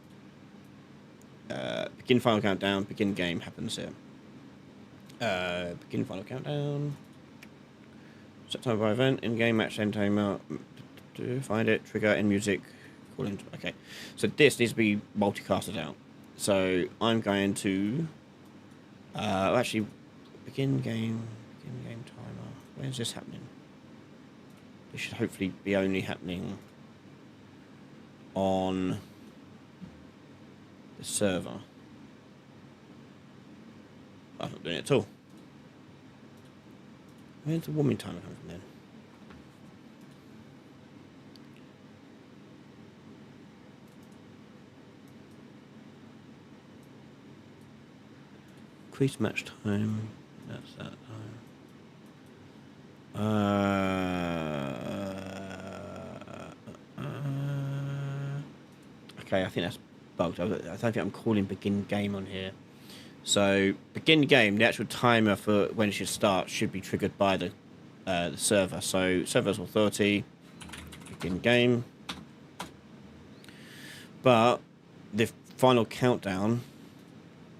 Speaker 1: Begin final countdown. Begin game happens here. Begin final countdown. Set timer by event. In game match end timer. Find it. Trigger in music. Call into. Okay. So this needs to be multicasted out. So I'm going to actually begin game timer. Where's this happening? This should hopefully be only happening on the server. I'm not doing it at all. Where's the warming timer coming from then? Increase match time. That's that time. Okay, I think that's bugged. I don't think I'm calling begin game on here. So begin game, the actual timer for when it should start should be triggered by the server. So server's authority, begin game. But the final countdown,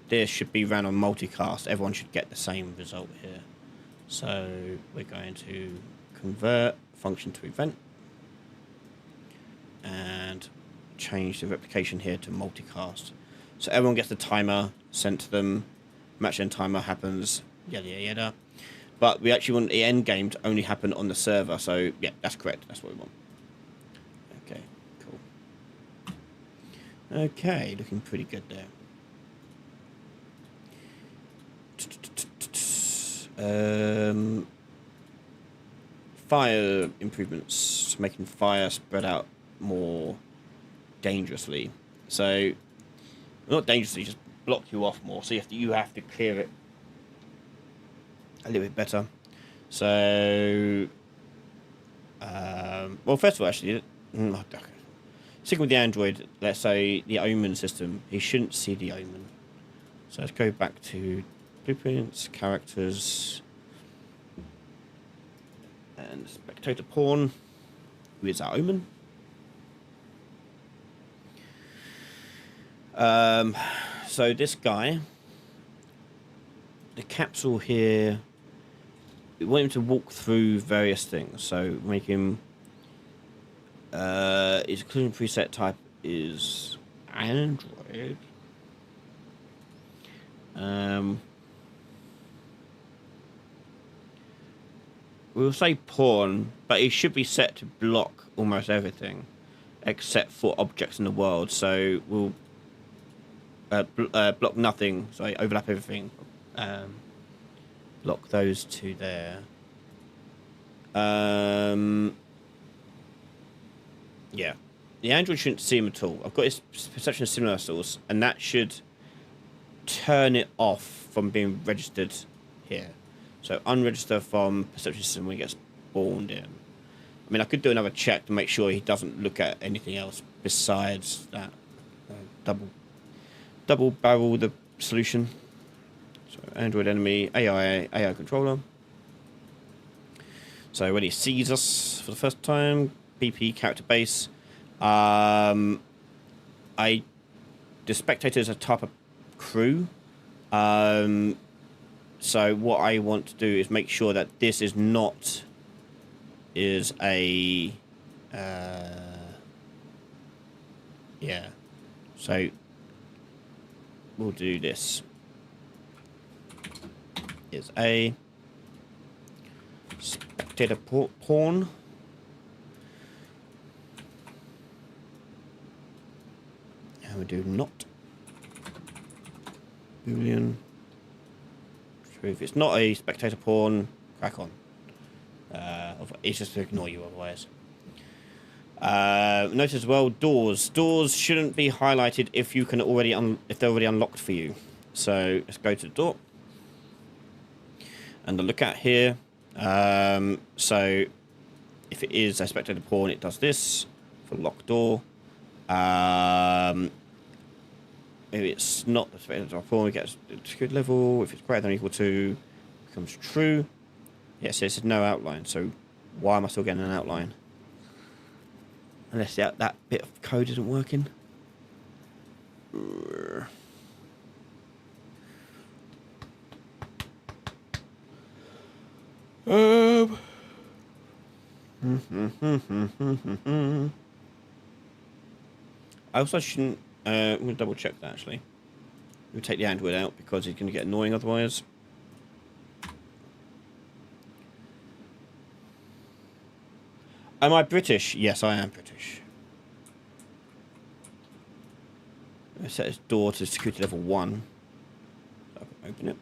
Speaker 1: this should be ran on multicast. Everyone should get the same result here. So we're going to convert function to event and change the replication here to multicast. So everyone gets the timer sent to them, match end timer happens, yada yada yada. But we actually want the end game to only happen on the server. So yeah, that's correct. That's what we want. Okay, cool. Okay, looking pretty good there. Fire improvements, making fire spread out more dangerously. So not dangerously, just block you off more. So you have to clear it a little bit better. So well, first of all, actually, sticking with the Android, let's say the Omen system, he shouldn't see the Omen. So let's go back to blueprints, characters, and spectator pawn. Who is our Omen? So this guy, the capsule here, we want him to walk through various things. So make him, his inclusion preset type is Android. We'll say pawn, but he should be set to block almost everything except for objects in the world. So we'll block nothing, sorry, overlap everything. Block those two there. Yeah. The Android shouldn't see him at all. I've got his perception of similar source, and that should turn it off from being registered here. So unregister from perception system when he gets spawned in. I mean, I could do another check to make sure he doesn't look at anything else besides that. Double barrel the solution. So Android enemy, AI controller. So when he sees us for the first time, BP character base. The spectator is a type of crew. So what I want to do is make sure that this is not a yeah. So we'll do this. Is a spectator pawn. And we do not Boolean If it's not a spectator pawn, crack on. It's just to ignore you otherwise. Notice as well, doors. Doors shouldn't be highlighted if you can already if they're already unlocked for you. So let's go to the door and look at here. So if it is a spectator pawn, it does this for locked door. If it's not the spectator pawn, we get a good level. If it's greater than or equal to, it becomes true. Yes, it says no outline. So why am I still getting an outline? Unless that bit of code isn't working. I also shouldn't. I'm going to double check that actually. We'll take the android out because it's going to get annoying otherwise. Am I British? Yes, I am British. I set this door to security level 1. So I can open it.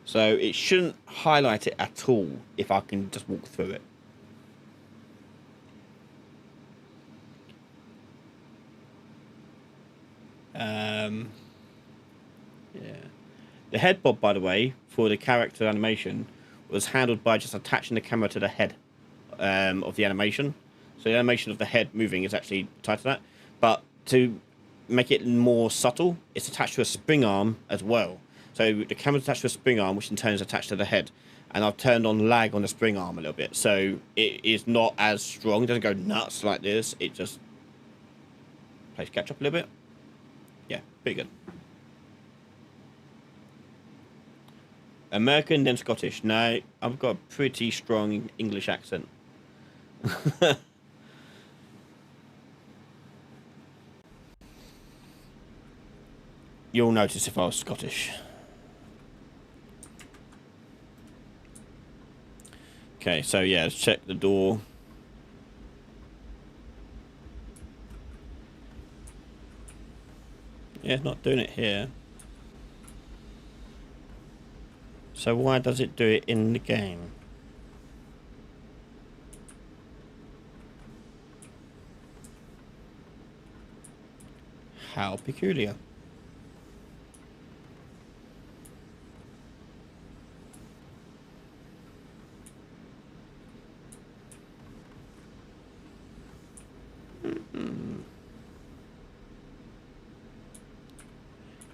Speaker 1: So it shouldn't highlight it at all if I can just walk through it. Yeah. The head bob, by the way, for the character animation was handled by just attaching the camera to the head of the animation. So the animation of the head moving is actually tied to that. But to make it more subtle, it's attached to a spring arm as well. So the camera's attached to a spring arm, which in turn is attached to the head. And I've turned on lag on the spring arm a little bit. So it is not as strong. It doesn't go nuts like this. It just plays catch up a little bit. Yeah, pretty good. American, then Scottish. No, I've got a pretty strong English accent. You'll notice if I was Scottish. Okay, so yeah, let's check the door. Yeah, it's not doing it here. So why does it do it in the game? How peculiar.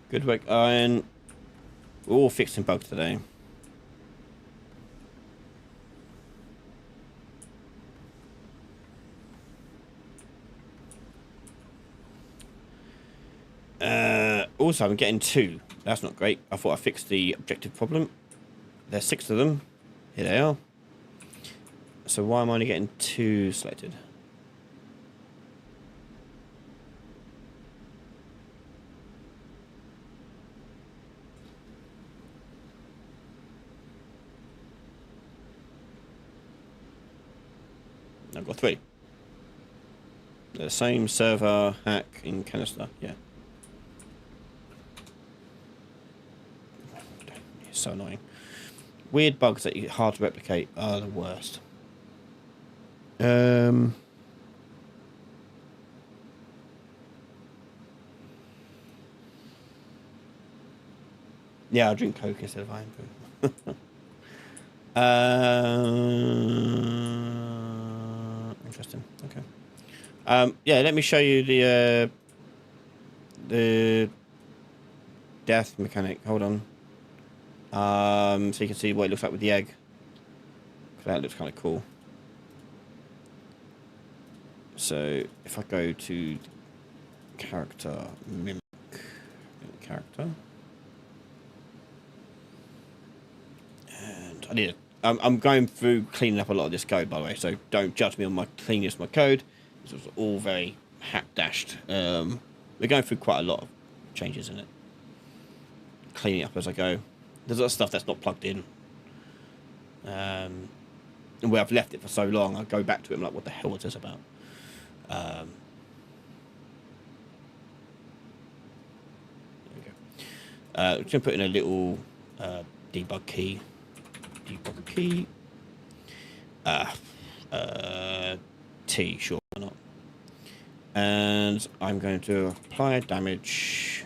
Speaker 1: Good work, Iron. We're all fixing bugs today. Also, I'm getting 2. That's not great. I thought I fixed the objective problem. There's 6 of them. Here they are. So why am I only getting 2 selected? I've got 3. The same server hack in canister, yeah. It's so annoying. Weird bugs that are hard to replicate are the worst. Yeah, I'll drink Coke instead of Iron Brew. Interesting. Okay. Yeah, let me show you the death mechanic. Hold on. So you can see what it looks like with the egg. That looks kind of cool. So if I go to character mimic character, and I need it. I'm going through cleaning up a lot of this code, by the way, so don't judge me on my cleanness of my code. This was all very hap-dashed. We're going through quite a lot of changes in it. Cleaning up as I go. There's a lot of stuff that's not plugged in. And where I've left it for so long, I go back to it and I'm like, what the hell was this about? There we go. I'm just gonna put in a little debug key. Debug key. T, sure, why not? And I'm going to apply damage.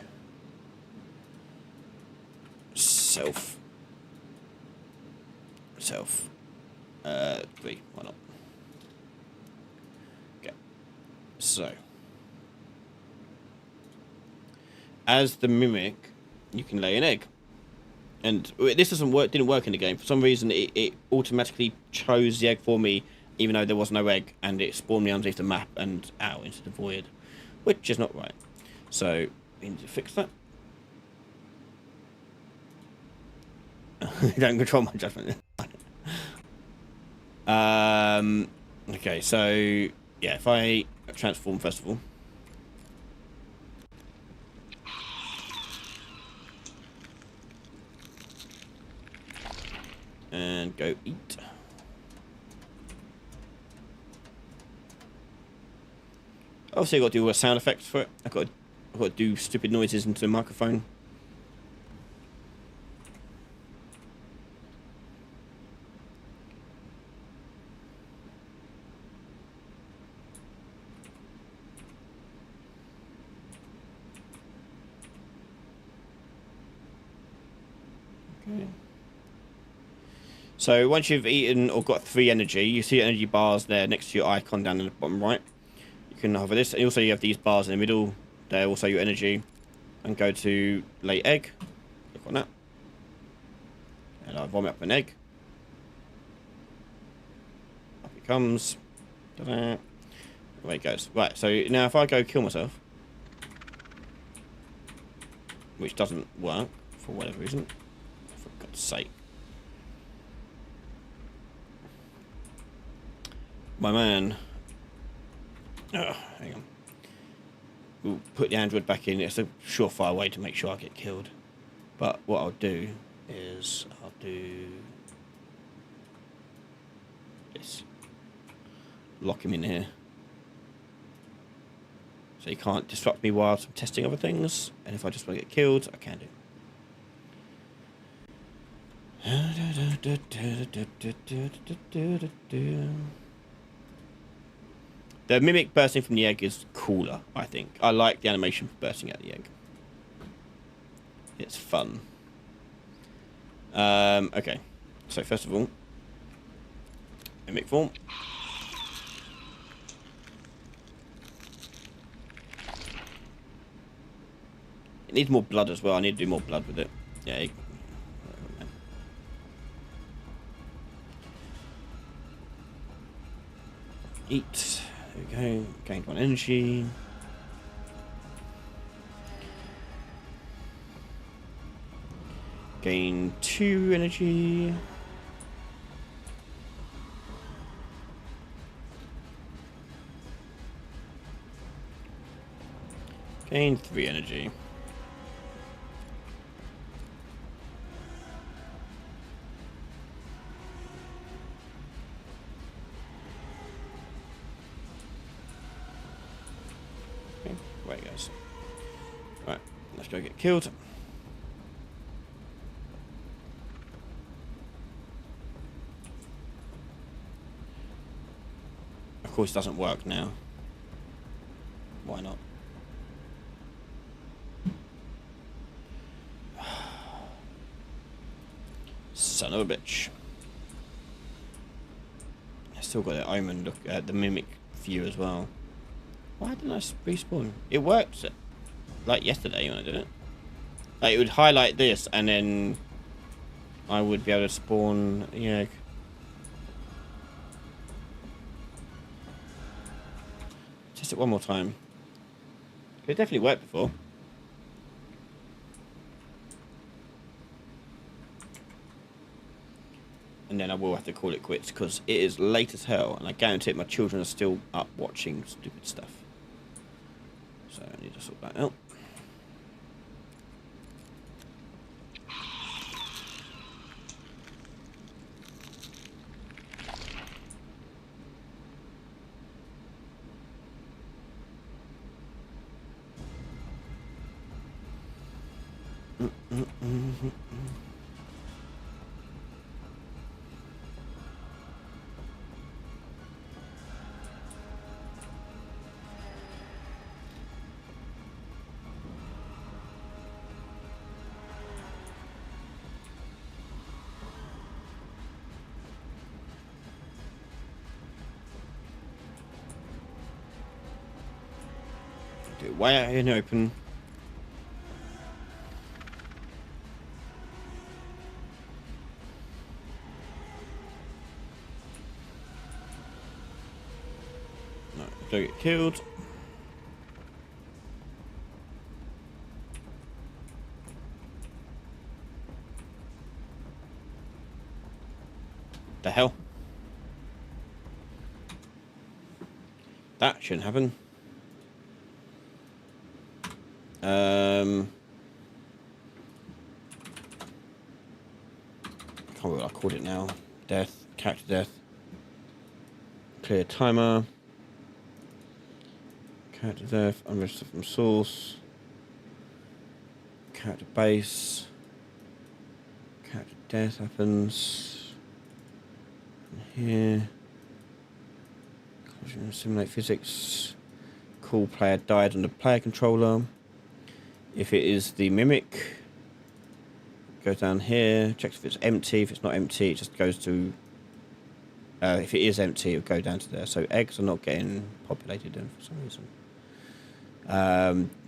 Speaker 1: Self. 3, why not? Okay. So, as the mimic, you can lay an egg. And this didn't work in the game. For some reason, it automatically chose the egg for me, even though there was no egg, and it spawned me underneath the map and out into the void, which is not right. So, we need to fix that. Don't control my judgment. Okay, so yeah, if I transform first of all. And go eat. Obviously, I've got to do a sound effects for it. I've got to do stupid noises into the microphone. Okay. So once you've eaten or got 3 energy, you see energy bars there next to your icon down in the bottom right. You can hover this, and also you have these bars in the middle. They're also your energy. And go to lay egg. Click on that. And I vomit up an egg. Up it comes. Ta-da. Away it goes. Right, so now if I go kill myself, which doesn't work for whatever reason, for God's sake. My man. Oh, hang on. We'll put the android back in. It's a surefire way to make sure I get killed. But what I'll do is I'll do this. Lock him in here. So he can't disrupt me whilst I'm testing other things. And if I just want to get killed, I can do. The mimic bursting from the egg is cooler, I think. I like the animation for bursting out the egg. It's fun. Okay. So first of all, mimic form. It needs more blood as well. I need to do more blood with it. Yeah. Eat. There we go. Gained 1 energy. Gain 2 energy. Gain 3 energy. Right, guys. Right, let's go get killed. Of course, it doesn't work now. Why not? Son of a bitch. I still got the omen look at the mimic view as well. Why didn't I respawn? It worked like yesterday when I did it. Like it would highlight this and then I would be able to spawn the egg. Test it one more time. It definitely worked before. And then I will have to call it quits because it is late as hell and I guarantee my children are still up watching stupid stuff. So I need to sort that out. Do it way out here in the open. No, don't get killed. The hell? That shouldn't happen. I can't remember what I called it now. Death, character death. Clear timer. Character death, unregistered from source. Character base. Character death happens. And here. Simulate physics. Cool player died on the player controller. If it is the mimic, goes down here, checks if it's empty. If it's not empty, it just goes to. If it is empty, it'll go down to there. So eggs are not getting populated then for some reason.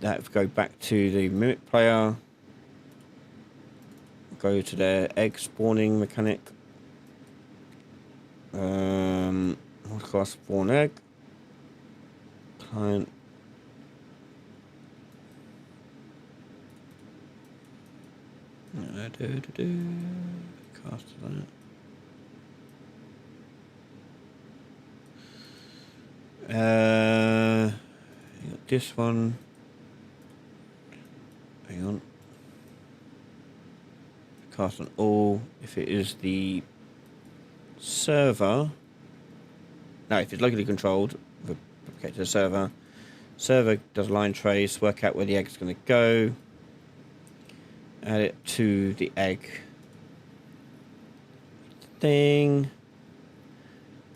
Speaker 1: That will go back to the mimic player. Go to their egg spawning mechanic. Class spawn egg. Client. Cast that. You got this one. Hang on. Cast on all. If it is the server. No, if it's locally controlled, replicate to the server. Server does line trace, work out where the egg's going to go. Add it to the egg thing.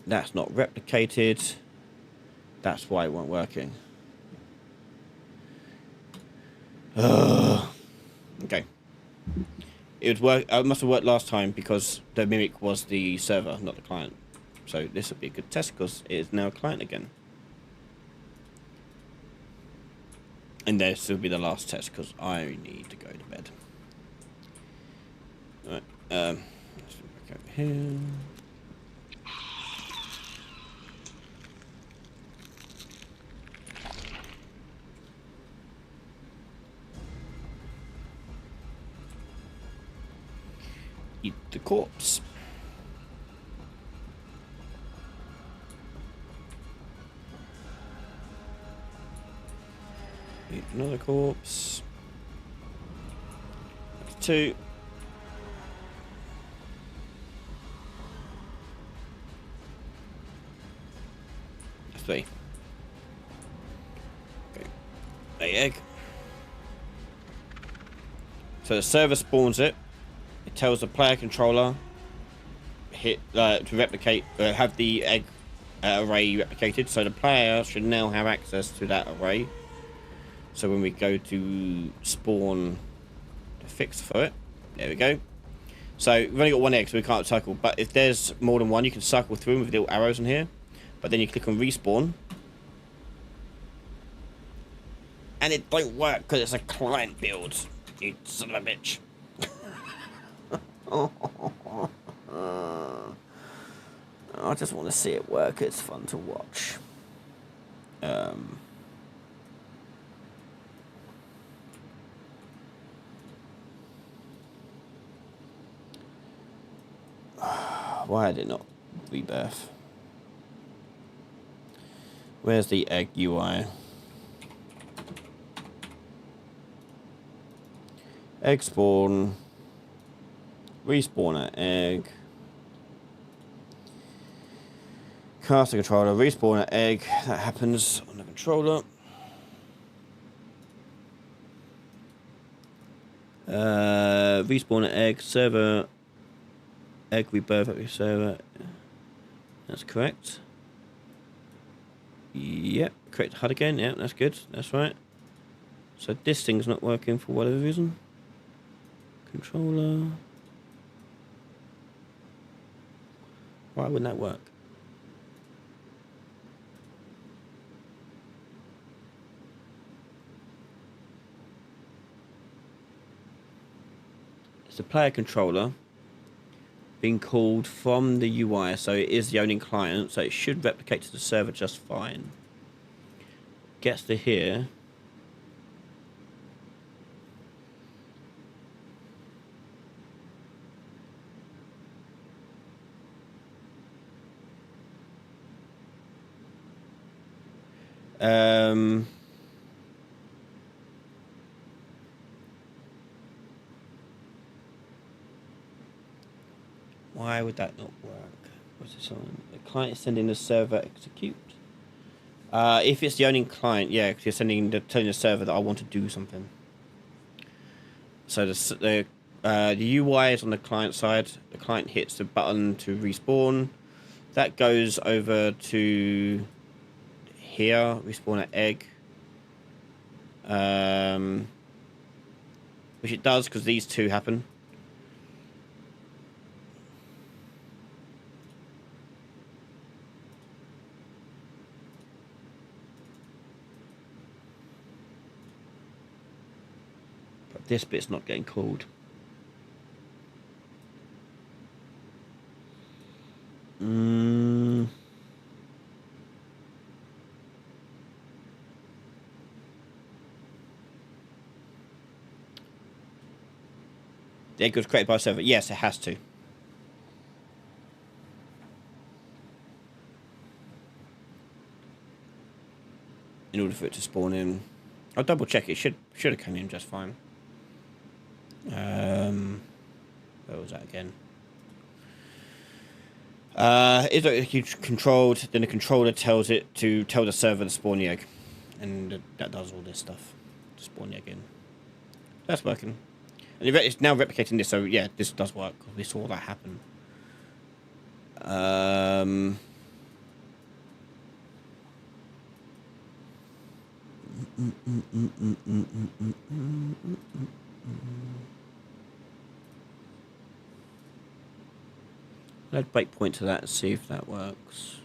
Speaker 1: That's not replicated. That's why it wasn't working. Okay. It would work. It must have worked last time because the mimic was the server, not the client. So this would be a good test because it is now a client again. And this will be the last test because I need to go to bed. Alright, let's go back over here. Eat the corpse. Eat another corpse. That's 2. That's 3. Okay. Egg. So the server spawns it. It tells the player controller to replicate, have the egg array replicated. So the player should now have access to that array. So when we go to spawn the fix for it, there we go. So we've only got 1 egg, so we can't cycle. But if there's more than 1, you can cycle through them with little arrows in here. But then you click on respawn, and it don't work because it's a client build. You son of a bitch. I just want to see it work. It's fun to watch. Why did it not rebirth? Where's the egg UI? Egg spawn. Respawn an egg. Cast the controller. Respawn an egg. That happens on the controller. Respawn an egg, server, egg rebirth at your server. That's correct. Yep, correct HUD again. Yeah, that's good. That's right. So this thing's not working for whatever reason. Controller. Why wouldn't that work? It's a player controller being called from the UI, so it is the owning client, so it should replicate to the server just fine. Gets to here. Why would that not work? What's this on? The client is sending the server execute. If it's the owning client, yeah, because you're telling the server that I want to do something. So the UI is on the client side. The client hits the button to respawn. That goes over to here. Respawn an egg. Which it does because these two happen. This bit's not getting called. The egg was created by a server. Yes, it has to. In order for it to spawn in. I'll double check. It should have come in just fine. Where was that again? Is it controlled? Then the controller tells it to tell the server to spawn the egg, and that does all this stuff to spawn the egg in. That's working, and it's now replicating this. So yeah, this does work. We saw that happen. Let's breakpoint to that and see if that works.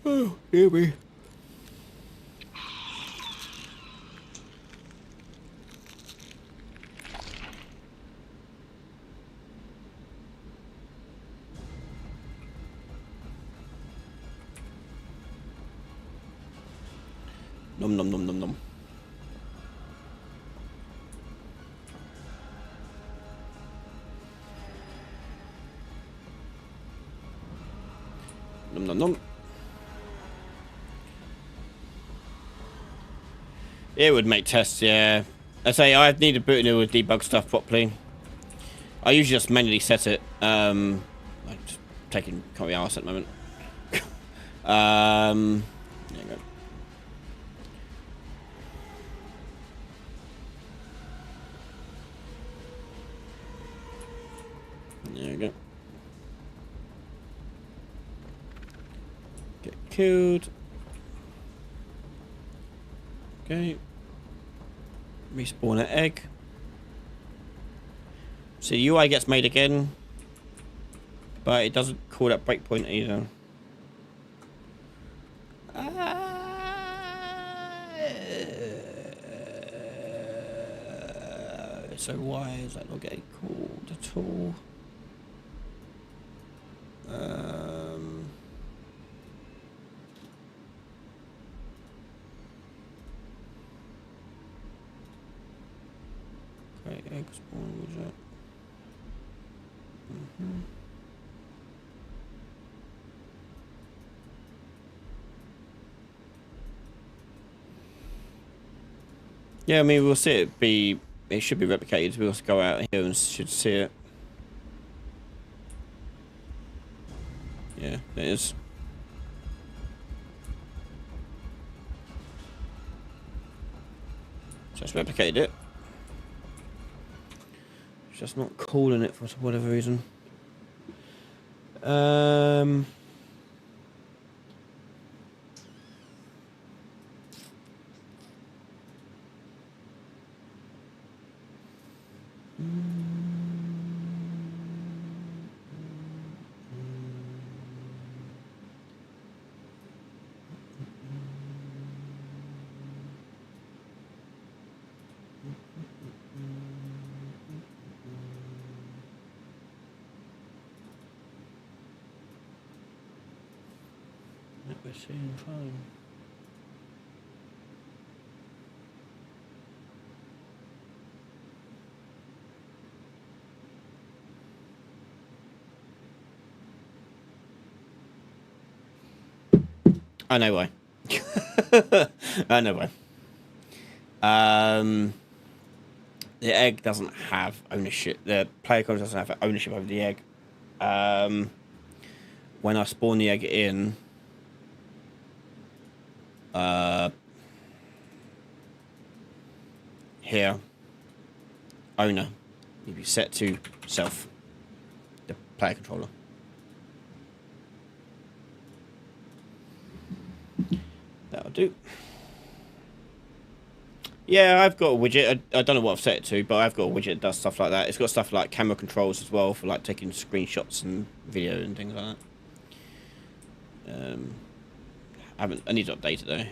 Speaker 1: Oh, here we. Nom nom nom nom nom. Nom nom nom. It would make tests, yeah. I say I need to boot in to debug stuff properly. I usually just manually set it. I'm just taking can't be arsed at the moment. There you go. There you go. Get killed. Okay. Respawn an egg. So UI gets made again. But it doesn't call that breakpoint either. So why is that not getting called at all? Okay, egg spawn was that? Yeah, I mean, we'll see it be it should be replicated. We'll just go out here and should see it. Yeah, it is. Just replicated it. It's just not calling it for whatever reason. We're seeing fine. I know why. I know why. The egg doesn't have ownership. The player controller doesn't have ownership over the egg. When I spawn the egg in, here, owner, you be set to self, the player controller. That'll do. Yeah, I've got a widget. I don't know what I've set it to, but I've got a widget that does stuff like that. It's got stuff like camera controls as well for like taking screenshots and video and things like that. I need to update it though,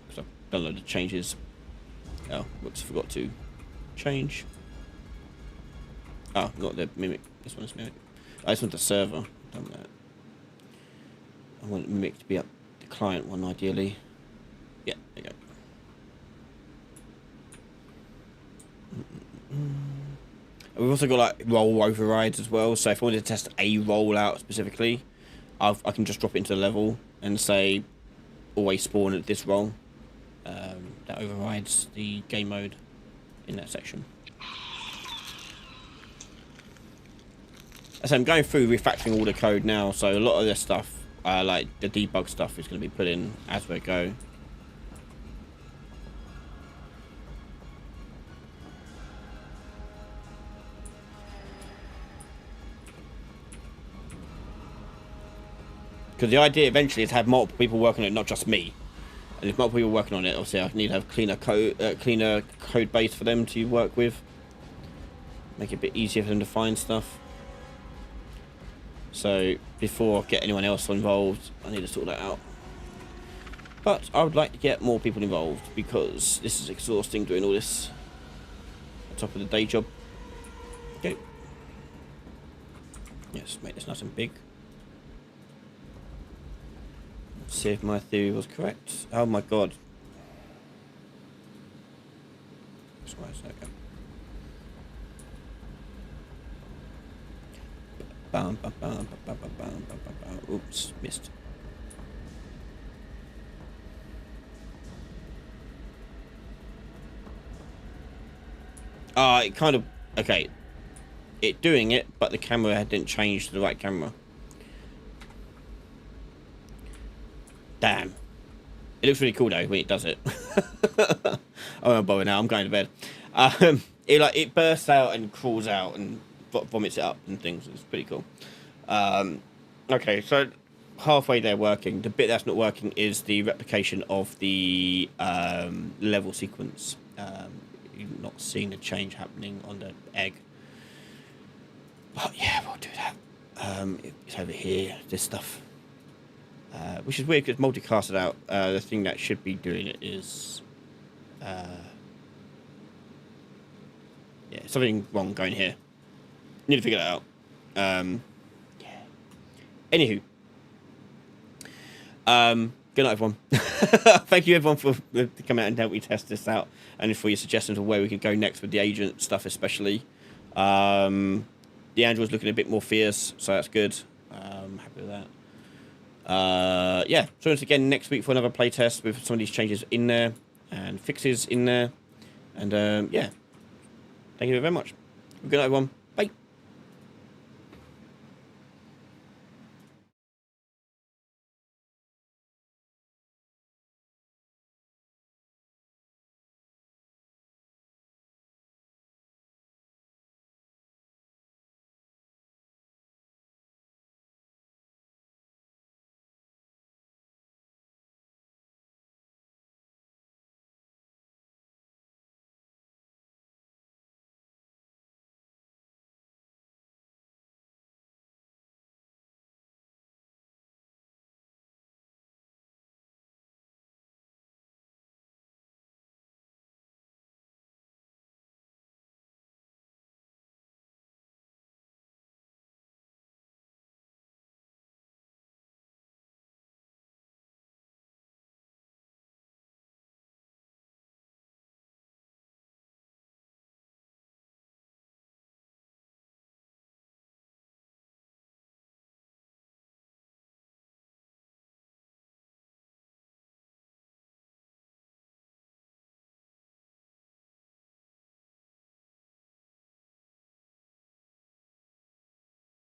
Speaker 1: because I've done a load of changes. Oh, whoops, forgot to change. Oh, not the Mimic. This one's Mimic. I just want the server. I've done that. I want Mimic to be up the client one ideally. Yeah, there you go. We've also got like roll overrides as well. So if I wanted to test a rollout specifically, I can just drop it into the level and say always spawn at this roll. That overrides the game mode in that section. So I'm going through refactoring all the code now. So a lot of this stuff, like the debug stuff, is going to be put in as we go. Because the idea eventually is to have multiple people working on it, not just me. And if multiple people working on it, obviously I need to have cleaner code base for them to work with. Make it a bit easier for them to find stuff. So before I get anyone else involved, I need to sort that out. But I would like to get more people involved because this is exhausting doing all this on top of the day job. Okay. Yes, make this nice and big. See if my theory was correct. Oh my god. That's why it's okay. Bam, bam, bam, bam, bam, bam, bam, bam, bam. Oops, missed. It kind of okay. It doing it, but the camera didn't change to the right camera. Damn. It looks really cool though when it does it. I won't bother now, I'm going to bed. It bursts out and crawls out and vomits it up and things. It's pretty cool. Okay, so halfway there working. The bit that's not working is the replication of the level sequence. You're not seeing the change happening on the egg. But yeah, we'll do that. It's over here, this stuff. Which is weird because it's multicasted out. The thing that should be doing it is... yeah, something wrong going here. Need to figure that out. Yeah. Anywho. Good night, everyone. Thank you, everyone, for coming out and help me test this out. And for your suggestions of where we could go next with the agent stuff, especially. The Android's looking a bit more fierce, so that's good. I'm happy with that. Yeah, join us again next week for another playtest with some of these changes in there and fixes in there. And yeah, Thank you very much. Good night, everyone.